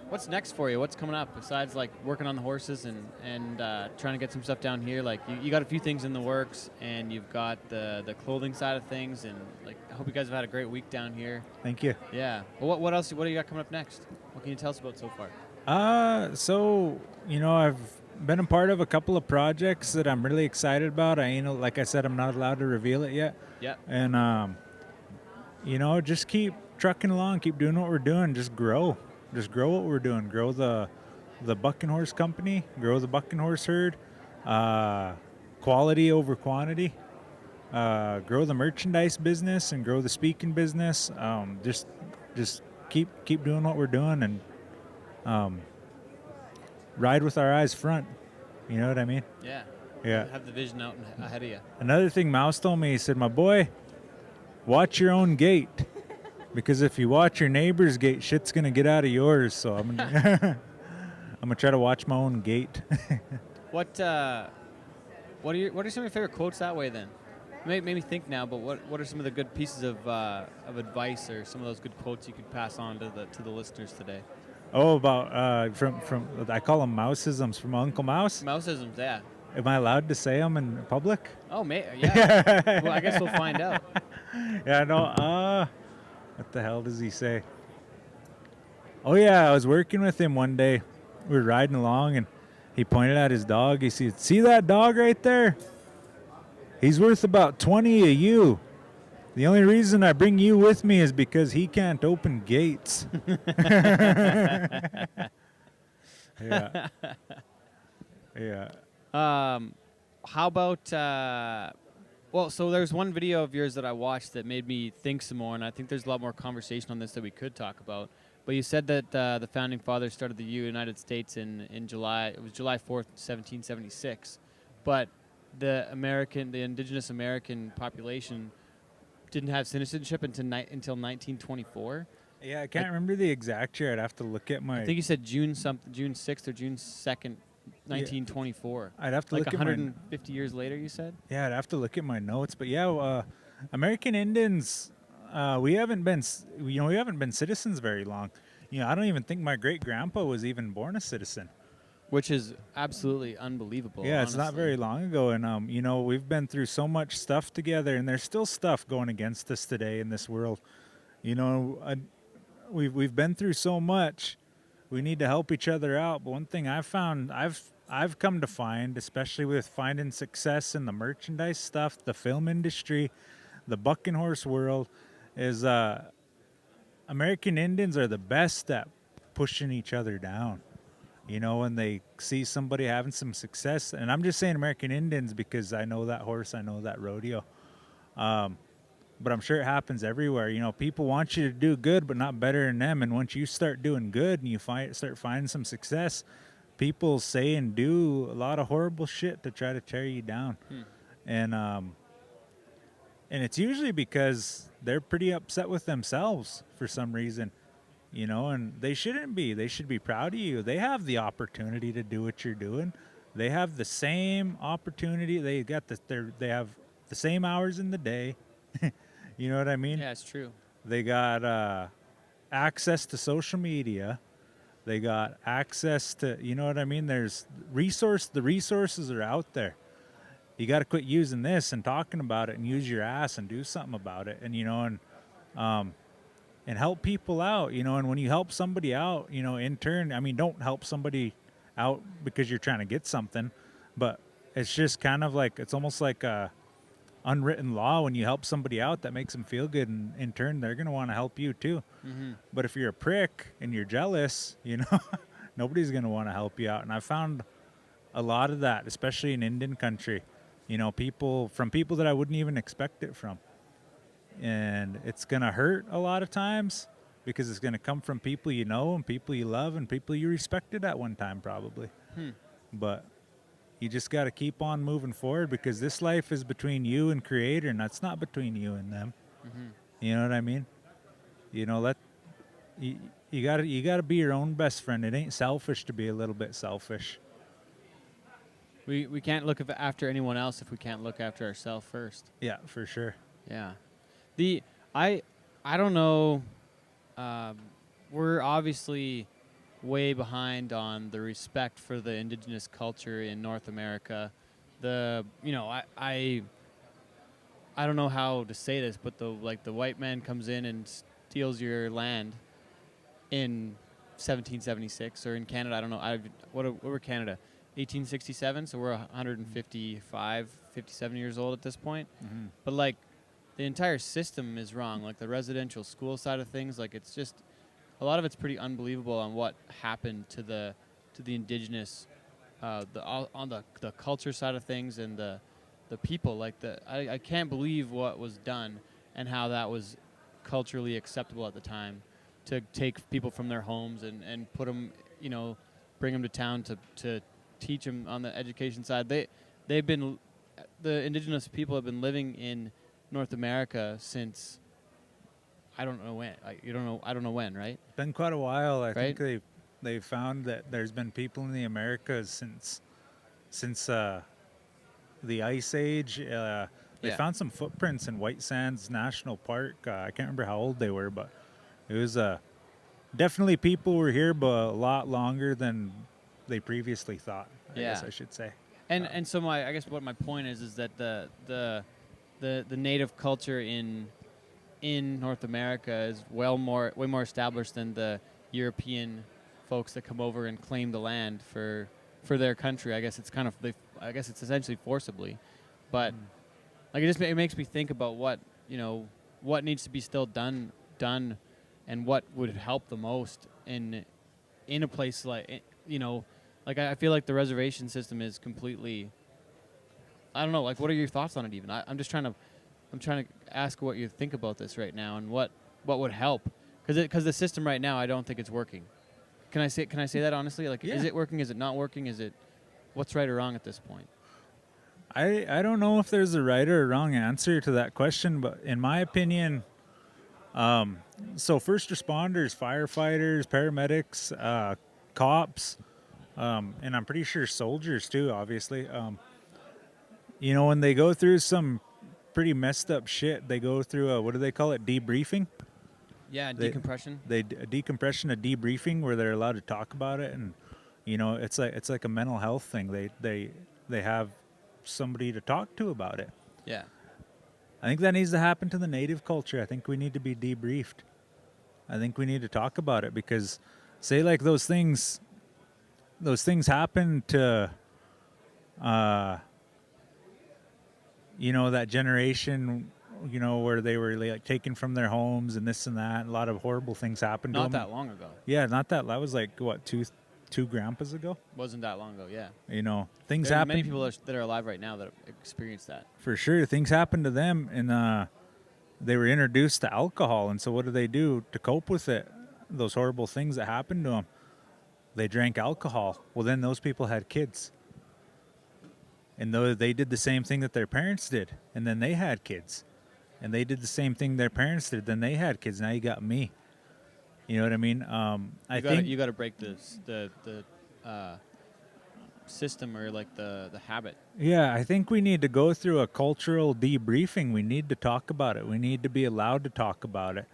what's next for you? What's coming up besides like working on the horses and trying to get some stuff down here? Like you got a few things in the works, and you've got the clothing side of things, and like I hope you guys have had a great week down here. Thank you. Yeah. Well, what else? What do you got coming up next? What can you tell us about so far? So I've been a part of a couple of projects that I'm really excited about. Like I said, I'm not allowed to reveal it yet. Yeah. And just keep trucking along, keep doing what we're doing, just grow what we're doing, grow the bucking horse company, grow the bucking horse herd, quality over quantity, grow the merchandise business and grow the speaking business. Just keep doing what we're doing and ride with our eyes front. You know what I mean? Yeah. Yeah. Have the vision out ahead of you. Another thing Mouse told me, he said, my boy, watch your own gate. Because if you watch your neighbor's gate, shit's going to get out of yours. So I'm gonna, I'm going to try to watch my own gate. What are some of your favorite quotes that way then? Made me think now, but what are some of the good pieces of advice or some of those good quotes you could pass on to the listeners today? Oh, about from I call them Mouseisms from Uncle Mouse. Mouseisms, yeah. Am I allowed to say them in public? Oh, yeah. Well, I guess we'll find out. Yeah, no. What the hell does he say? Oh yeah, I was working with him one day. We were riding along, and he pointed at his dog. He said, "See that dog right there? He's worth about 20 of you. The only reason I bring you with me is because he can't open gates." Yeah. Yeah. How about well, so there's one video of yours that I watched that made me think some more, and I think there's a lot more conversation on this that we could talk about. But you said that the founding fathers started the United States in July. It was July 4th, 1776. But the indigenous American population didn't have citizenship until 1924. Yeah, I can't remember the exact year. I'd have to look at my. I think you said June 6th or June 2nd, 1924. I'd have to like look at 150 years later, you said? Yeah, I'd have to look at my notes. But yeah, American Indians, we haven't been citizens very long. I don't even think my great grandpa was even born a citizen. Which is absolutely unbelievable. Yeah, it's not honestly. very long ago, and we've been through so much stuff together, and there's still stuff going against us today in this world. We've been through so much. We need to help each other out. But one thing I've come to find, especially with finding success in the merchandise stuff, the film industry, the bucking horse world, is American Indians are the best at pushing each other down. When they see somebody having some success, and I'm just saying American Indians because I know that horse, I know that rodeo. But I'm sure it happens everywhere. People want you to do good, but not better than them. And once you start doing good and you start finding some success, people say and do a lot of horrible shit to try to tear you down. And it's usually because they're pretty upset with themselves for some reason. And they shouldn't be. They should be proud of you. They have the opportunity to do what you're doing. They have the same opportunity. They have the same hours in the day. You know what I mean? Yeah, it's true. They got access to social media. They got access to, you know what I mean? The resources are out there. You got to quit using this and talking about it and use your ass and do something about it. And help people out, and when you help somebody out, in turn, don't help somebody out because you're trying to get something, but it's just kind of like, it's almost like a unwritten law. When you help somebody out, that makes them feel good, and in turn, they're going to want to help you too. Mm-hmm. But if you're a prick and you're jealous, nobody's going to want to help you out. And I found a lot of that, especially in Indian country, people that I wouldn't even expect it from. And it's going to hurt a lot of times because it's going to come from people you know and people you love and people you respected at one time probably. But you just got to keep on moving forward because this life is between you and Creator, and that's not between you and them. Mm-hmm. You know what I mean? You got to be your own best friend. It ain't selfish to be a little bit selfish. We can't look after anyone else if we can't look after ourselves first. Yeah, for sure. Yeah. I don't know. We're obviously way behind on the respect for the indigenous culture in North America. I don't know how to say this, but the white man comes in and steals your land in 1776, or in Canada, I don't know. What were Canada? 1867, so we're 155, 57 years old at this point. Mm-hmm. But the entire system is wrong. Like the residential school side of things, it's just a lot of it's pretty unbelievable on what happened to the indigenous, on the culture side of things and the people. I can't believe what was done and how that was culturally acceptable at the time, to take people from their homes and put them, bring them to town to teach them on the education side. they've been the indigenous people have been living in North America since I don't know when. I don't know when, right? Been quite a while. I think Right? they found that there's been people in the Americas since the Ice Age. They Yeah. found some footprints in White Sands National Park. I can't remember how old they were, but it was definitely people were here, but a lot longer than they previously thought. I guess Yeah. I should say. And so I guess what my point is that the native culture in North America is way more established than the European folks that come over and claim the land for their country. I guess it's I guess it's essentially forcibly, but like it makes me think about what what needs to be still done, and what would help the most in a place like like I feel like the reservation system is completely. I don't know. Like, what are your thoughts on it? Even I'm trying to ask what you think about this right now and what would help, because the system right now I don't think it's working. Can I say that honestly? Like, Yeah. is it working? Is it not working? Is it what's right or wrong at this point? I don't know if there's a right or a wrong answer to that question, but in my opinion, so first responders, firefighters, paramedics, cops, and I'm pretty sure soldiers too, obviously. When they go through some pretty messed up shit, they go through what do they call it? Debriefing. Yeah, They- decompression. A decompression, a debriefing, where they're allowed to talk about it, and it's like a mental health thing. They have somebody to talk to about it. Yeah. I think that needs to happen to the native culture. I think we need to be debriefed. I think we need to talk about it, because say like those things happen to that generation, where they were like taken from their homes and this and that. A lot of horrible things happened to Not them. that long ago. Yeah, that was like what, two grandpas ago. Wasn't that long ago? Yeah. Things There are happen. many people that are alive right now that have experienced that. For sure, things happened to them, and they were introduced to alcohol. And so, what do they do to cope with it? Those horrible things that happened to them. They drank alcohol. Well, then those people had kids, and they did the same thing that their parents did, and then they had kids, and they did the same thing their parents did. Then they had kids. Now you got me. You know what I mean? I think you got to break the system, or like the habit. Yeah, I think we need to go through a cultural debriefing. We need to talk about it. We need to be allowed to talk about it.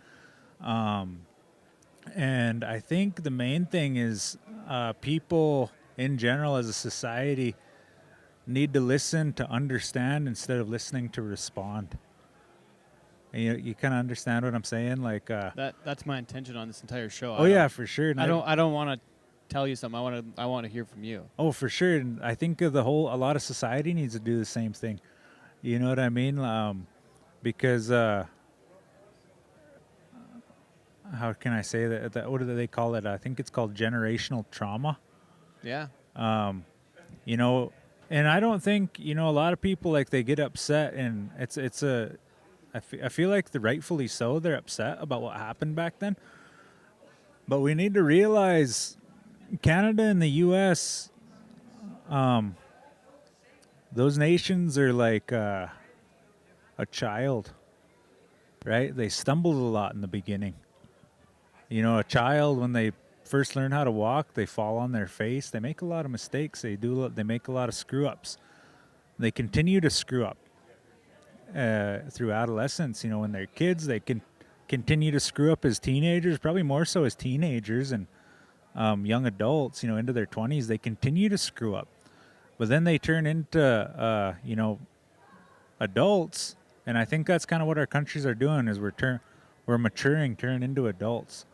And I think the main thing is people in general as a society need to listen to understand instead of listening to respond. And you kind of understand what I'm saying? Like, That's my intention on this entire show. oh yeah, for sure. And I don't want to tell you something. I want to hear from you. Oh, for sure. And I think a lot of society needs to do the same thing. You know what I mean? Because how can I say that? What do they call it? I think it's called generational trauma. Yeah. And I don't think, a lot of people, like, they get upset, and I feel like rightfully so, they're upset about what happened back then. But we need to realize Canada and the U.S., those nations are like a child, right? They stumbled a lot in the beginning. A child, when they first learn how to walk, they fall on their face. They make a lot of mistakes. They make a lot of screw-ups. They continue to screw up through adolescence. When they're kids, they can continue to screw up as teenagers, probably more so as teenagers, and young adults, into their 20s, they continue to screw up. But then they turn into, adults, and I think that's kind of what our countries are doing, is we're maturing, turning into adults.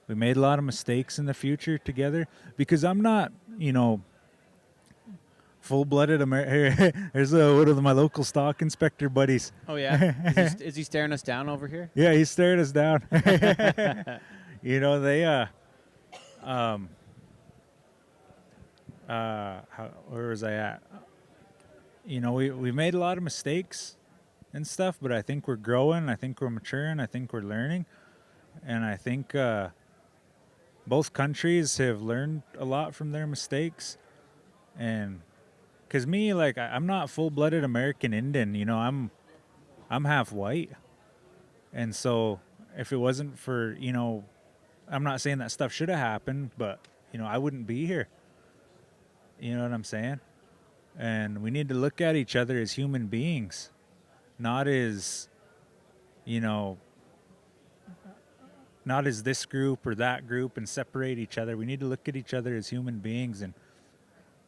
We made a lot of mistakes in the future together, because I'm not, full-blooded American. There's one of my local stock inspector buddies. Oh yeah. Is he staring us down over here? Yeah, he's staring us down. They where was I at? We made a lot of mistakes and stuff, but I think we're growing. I think we're maturing. I think we're learning, and I think both countries have learned a lot from their mistakes, and Because me, like, I'm not full-blooded American Indian. You know, I'm half white, and so if it wasn't for, you know, I'm not saying that stuff should have happened, but you know, I wouldn't be here. You know what I'm saying? And we need to look at each other as human beings, not as, you know, not as this group or that group and separate each other. We need to look at each other as human beings and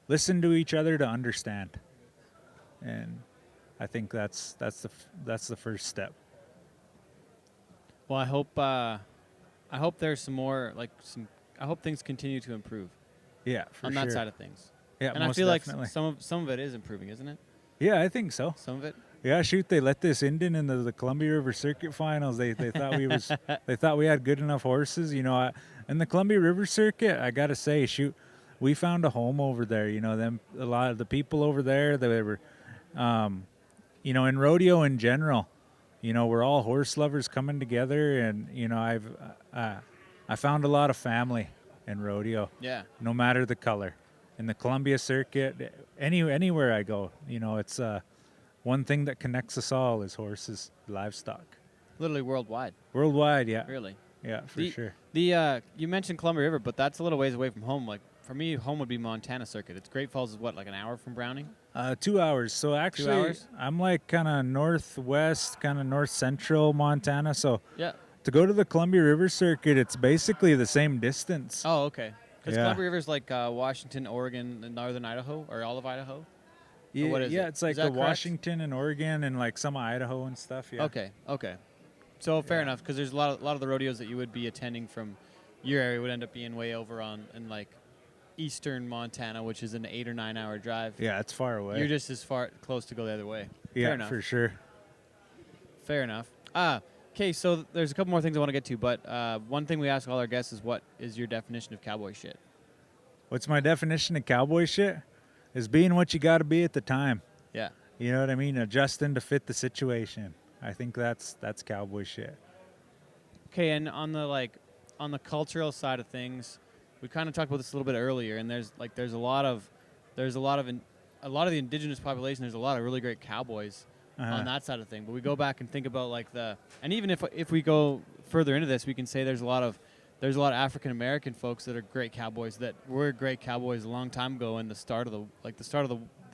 listen to each other to understand. And I think that's the first step. Well, I hope there's some more I hope things continue to improve Yeah, for on sure. that side of things. Yeah, And I most feel definitely. like some of it is improving, isn't it? Yeah, I think so. Some of it. Yeah, shoot, they let this Indian into the Columbia River Circuit finals. They thought they thought we had good enough horses. You know, in the Columbia River Circuit, I gotta say, shoot, we found a home over there. You know, a lot of the people over there, they were, you know, in rodeo in general, you know, we're all horse lovers coming together, and you know, I found a lot of family in rodeo. Yeah. No matter the color, in the Columbia Circuit, anywhere I go, you know, it's one thing that connects us all is horses, livestock. Literally worldwide. Worldwide, yeah. Really. Yeah, for sure. The you mentioned Columbia River, but that's a little ways away from home. Like for me, home would be Montana Circuit. It's Great Falls is what, like an hour from Browning? 2 hours. So actually, hours? I'm like kind of northwest, kind of north central Montana. So Yeah. to go to the Columbia River Circuit, it's basically the same distance. Oh, okay. Because Yeah. Columbia River's like Washington, Oregon, and northern Idaho, or all of Idaho. Yeah, what is yeah, it? it's like Is that correct? Washington and Oregon and like some Idaho and stuff. Yeah. Okay. Okay. So fair enough, because there's a lot of the rodeos that you would be attending from your area would end up being way over in like eastern Montana, which is an 8 or 9 hour drive. Yeah, it's far away. You're just as far close to go the other way. yeah, Fair enough. for sure. Fair enough. Okay, so there's a couple more things I want to get to, but one thing we ask all our guests is, what is your definition of cowboy shit? What's my definition of cowboy shit? Is being what you got to be at the time. Yeah. You know what I mean? Adjusting to fit the situation. I think that's cowboy shit. Okay, and on the cultural side of things, we kind of talked about this a little bit earlier, and there's a lot of the indigenous population. There's a lot of really great cowboys on that side of thing. But we go back and think about and even if we go further into this, we can say there's a lot of African American folks that are great cowboys that were great cowboys a long time ago in the start of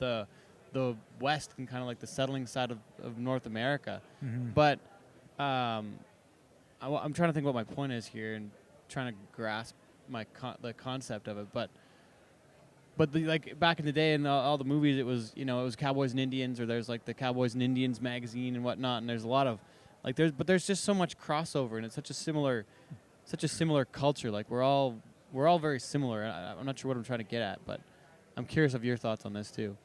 the West and kind of like the settling side of North America. Mm-hmm. But I'm trying to think what my point is here and trying to grasp the concept of it. But like back in the day in all the movies, it was Cowboys and Indians, or there's like the Cowboys and Indians magazine and whatnot. And there's a lot of there's just so much crossover, and it's such a similar culture. Like we're all very similar. I'm not sure what I'm trying to get at, but I'm curious of your thoughts on this too.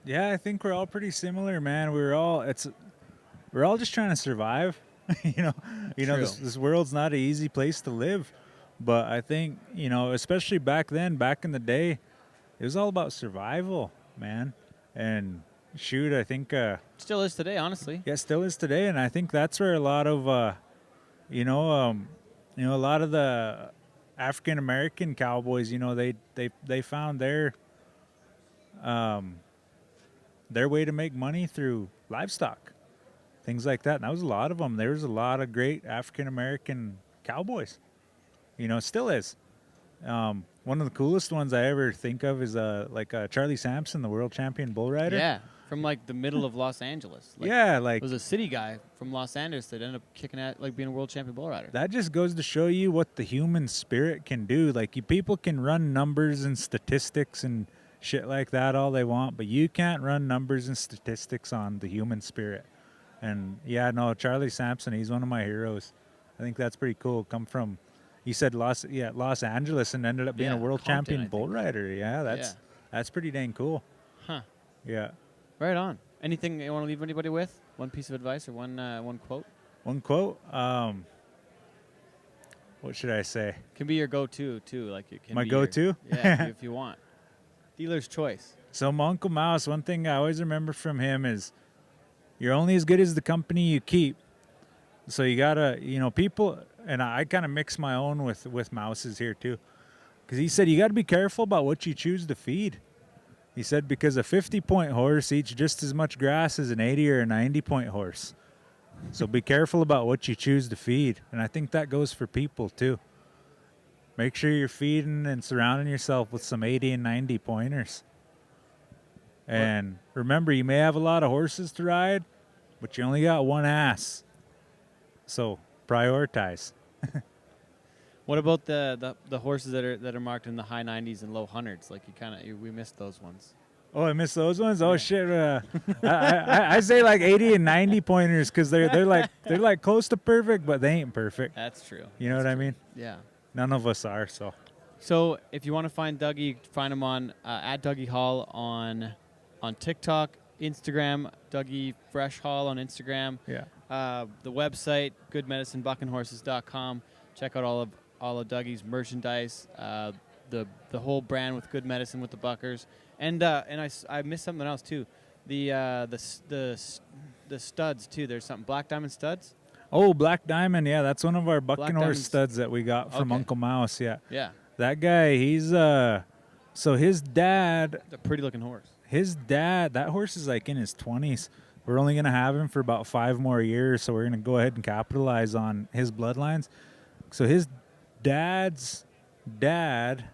Yeah, I think we're all pretty similar, man. We're all just trying to survive. you know, True. this world's not an easy place to live, but I think, you know, especially back in the day, it was all about survival, man. And shoot, I think Still is today, honestly. yeah, still is today, and I think that's where a lot of a lot of the African American cowboys, you know, they found their way to make money through livestock, things like that. And that was a lot of them. There was a lot of great African American cowboys. You know, still is. One of the coolest ones I ever think of is Charlie Sampson, the world champion bull rider. Yeah, from like the middle of Los Angeles. Like was a city guy from Los Angeles that ended up kicking at like being a world champion bull rider. that just goes to show you what the human spirit can do. Like people can run numbers and statistics and shit like that all they want, but you can't run numbers and statistics on the human spirit. And yeah, no, Charlie Sampson, he's one of my heroes. I think that's pretty cool. Come from, he said Los Angeles, and ended up being a world Compton, champion I bull think. rider. Yeah, that's pretty dang cool. Huh. Yeah. Right on. Anything you want to leave anybody with? One piece of advice or one quote? One quote. What should I say? Can be your go-to too. Like it can My be your- go-to? Yeah, if you want. Dealer's choice. So my Uncle Mouse, one thing I always remember from him is, you're only as good as the company you keep. So you gotta, people, and I kind of mix my own with Mouse's here too, because he said you got to be careful about what you choose to feed. He said because a 50-point horse eats just as much grass as an 80 or a 90-point horse. So be careful about what you choose to feed. And I think that goes for people too. Make sure you're feeding and surrounding yourself with some 80 and 90 pointers. And remember, you may have a lot of horses to ride, but you only got one ass. So prioritize. What about the horses that are marked in the high 90s and low hundreds? Like we missed those ones. Oh, I missed those ones. Oh shit! I say like 80 and 90 pointers because they're like close to perfect, but they ain't perfect. That's true. You know what I mean? Yeah. None of us are. So if you want to find Dougie, find him on at Dougie Hall on TikTok, Instagram, Dougie Fresh Hall on Instagram. Yeah. The website goodmedicinebuckinghorses.com. Check out all of Dougie's merchandise. The whole brand with Good Medicine with the Buckers, and I missed something else too. The studs too. There's something Black Diamond studs. Oh, Black Diamond. Yeah, that's one of our bucking horse Diamond's- studs that we got from Okay. Uncle Mouse. Yeah. Yeah, That guy, he's so his dad, a pretty looking horse. that horse is like in his 20s. We're only going to have him for about 5 more years, so we're going to go ahead and capitalize on his bloodlines. So his dad's dad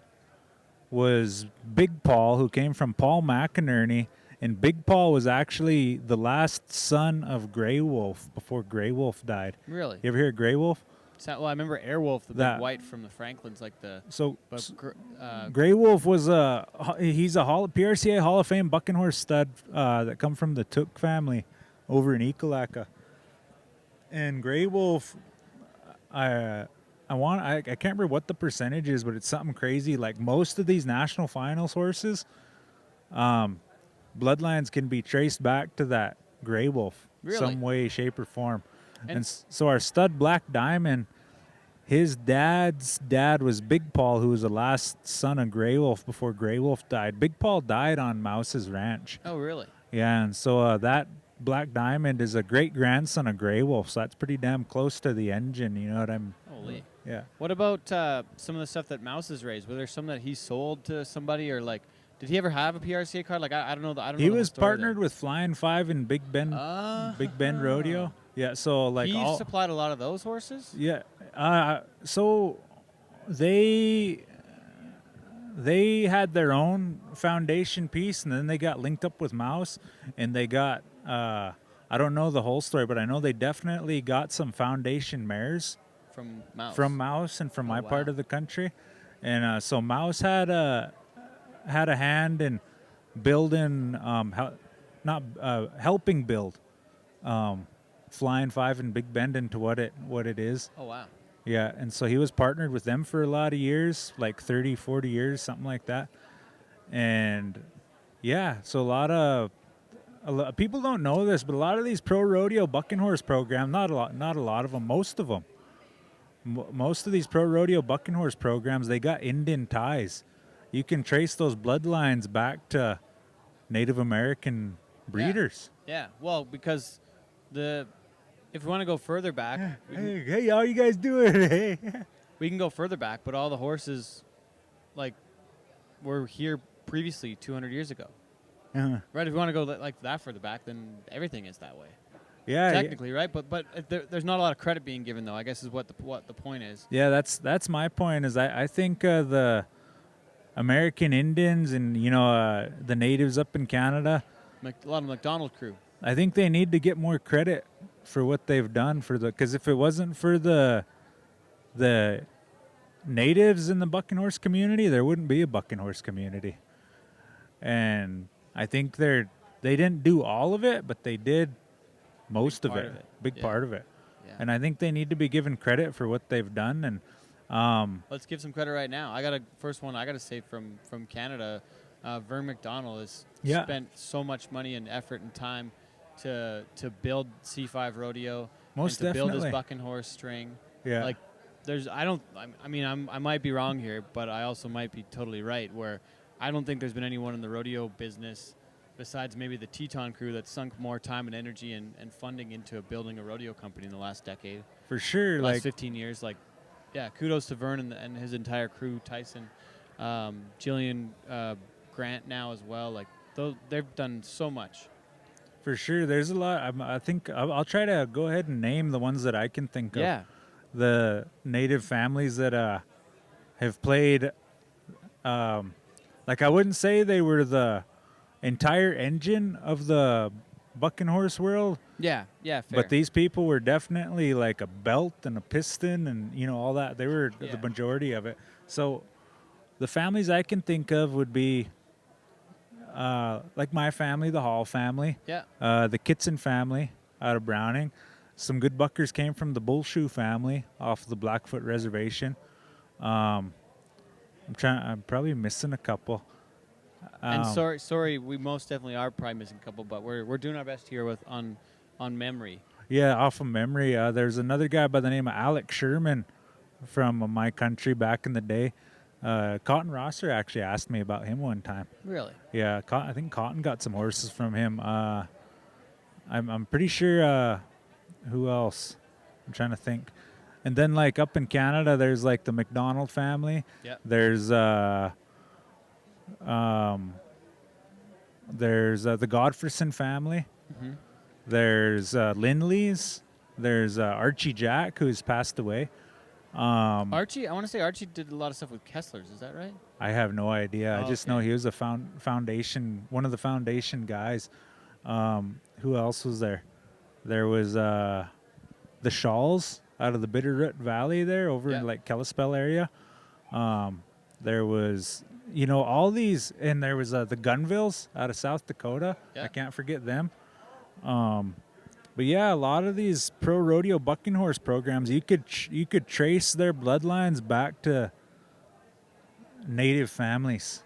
was Big Paul, who came from Paul McInerney, and Big Paul was actually the last son of Grey Wolf before Grey Wolf died. Really? You ever hear of Grey Wolf? Well, I remember Airwolf, the That- big white from the Franklins, like the. So But Grey Wolf was he's a PRCA Hall of Fame bucking horse stud that come from the Took family over in Ekalaka. And Grey Wolf, I can't remember what the percentage is, but it's something crazy. Like most of these national finals horses, bloodlines can be traced back to that Grey Wolf, Really? some way, shape, or form. And- So our stud Black Diamond, his dad's dad was Big Paul, who was the last son of Grey Wolf before Grey Wolf died. Big Paul died on Mouse's ranch. oh, really? Yeah, and so that Black Diamond is a great grandson of Grey Wolf, so that's pretty damn close to the engine. You know what I'm? Holy. Yeah. What about some of the stuff that Mouse has raised? Were there some that he sold to somebody, or like, did he ever have a PRCA card? Like, I don't know. I don't know. He the whole was story partnered there. with Flying Five and Big Bend Rodeo. Yeah, so like he supplied a lot of those horses. Yeah. So they had their own foundation piece, and then they got linked up with Mouse, and they got I don't know the whole story, but I know they definitely got some foundation mares From Mouse. from Mouse and from my wow. part of the country, and so Mouse had a hand in building, helping build Flying Five and Big Bend into what it is. Oh, wow. Yeah, and so he was partnered with them for a lot of years, like 30, 40 years, something like that. And yeah, so a lot of people don't know this, but a lot of these pro rodeo bucking horse programs, not a lot of them, most of them. Most of these pro rodeo bucking horse programs, they got Indian ties. You can trace those bloodlines back to Native American breeders. Yeah. Well, because if we want to go further back, Hey, how you guys doing? Hey. we can go further back, but all the horses, like, were here previously 200 years ago. Right? If you want to go like that further back, then everything is that way. Yeah, Technically, right? But there's not a lot of credit being given, though. I guess is what the point is. yeah. That's my point. Is I think the American Indians and the natives up in Canada, A lot of McDonald crew. I think they need to get more credit for what they've done because if it wasn't for the natives in the bucking horse community, there wouldn't be a bucking horse community. And I think they didn't do all of it, but they did most of part it. of it. Big Yeah. part of it. Yeah. And I think they need to be given credit for what they've done. And Let's give some credit right now. First one I got to say from Canada, Vern McDonald has Yeah. spent so much money and effort and time to build C5 Rodeo, Most and to build his definitely. bucking horse string. yeah. Like, I might be wrong here, but I also might be totally right. Where I don't think there's been anyone in the rodeo business besides maybe the Teton crew that sunk more time and energy and funding into building a rodeo company in the last decade. for sure. Last Like 15 years. Like, yeah, kudos to Vern and his entire crew, Tyson, Jillian Grant now as well. Like they've done so much. For sure, there's a lot. I think I'll try to go ahead and name the ones that I can think of. Yeah. The native families that have played. Like I wouldn't say they were the entire engine of the bucking horse world, Yeah. Fair. but these people were definitely like a belt and a piston and all that. They were Yeah. the majority of it. So the families I can think of would be like my family, the Hall family, Yeah. the Kitson family out of Browning. Some good buckers came from the Bullshoe family off the Blackfoot Reservation. I'm probably missing a couple. And sorry, we most definitely are probably missing a couple, but we're doing our best here with on memory. Yeah, off of memory. There's another guy by the name of Alex Sherman from my country back in the day. Cotton Rosser actually asked me about him one time. Really? Yeah, I think Cotton got some horses from him. I'm pretty sure. Who else? I'm trying to think. And then like up in Canada, there's like the McDonald family. Yeah. There's the Godfreyson family. Mm-hmm. There's Lindley's. There's Archie Jack, who's passed away. Archie, I want to say Archie did a lot of stuff with Kessler's. Is that right? I have no idea. Oh, I just know he was a foundation, one of the foundation guys. Who else was there? There was the Shawls out of the Bitterroot Valley there over in like Kalispell area. There was, all these, and there was the Gunvilles out of South Dakota. Yeah. I can't forget them. But yeah, a lot of these pro rodeo bucking horse programs, you could trace their bloodlines back to native families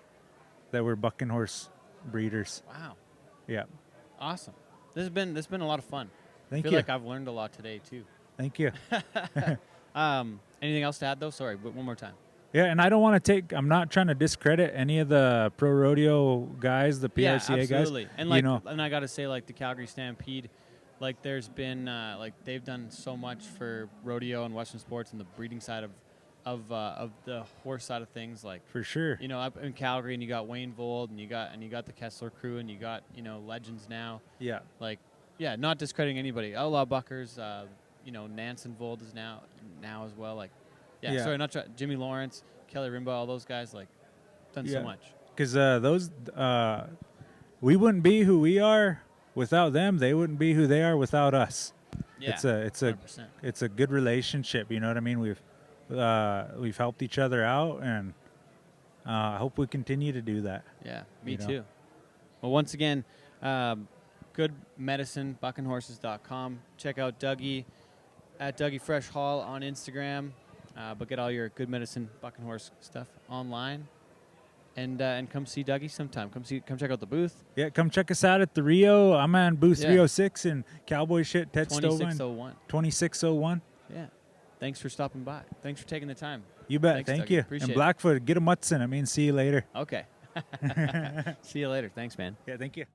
that were bucking horse breeders. Wow. Yeah. Awesome. This has been a lot of fun. Thank I feel you. like I've learned a lot today too. Thank you. Anything else to add though? Sorry, one more time. Yeah, and I don't want to I'm not trying to discredit any of the pro rodeo guys, the PRCA guys. Absolutely. And and I got to say, like the Calgary Stampede, like there's been like they've done so much for rodeo and Western sports and the breeding side of the horse side of things. Like For sure. up in Calgary, and you got Wayne Vold, and you got the Kessler crew, and you got legends now. Yeah. Like not discrediting anybody. Outlaw Buckers, Nansen Vold is now as well. Like sorry, not Jimmy Lawrence, Kelly Rimbaugh, all those guys like done so much. Because those we wouldn't be who we are without them. They wouldn't be who they are without us. Yeah, it's a good relationship. You know what I mean? We've helped each other out, and I hope we continue to do that. Yeah, me too. Well, once again, good medicine, buckinghorses.com. Check out Dougie at Dougie Fresh Hall on Instagram. But get all your good medicine bucking horse stuff online, and come see Dougie sometime. Come check out the booth. Yeah, come check us out at the Rio. I'm on booth 306 in Cowboy shit. Ted Stovine. 2601. 2601. Yeah. Thanks for stopping by. Thanks for taking the time. You bet. Thanks, Thank Dougie. you. Appreciate And it. Blackfoot, get a Mutson. See you later. Okay. See you later. Thanks, man. Yeah, thank you.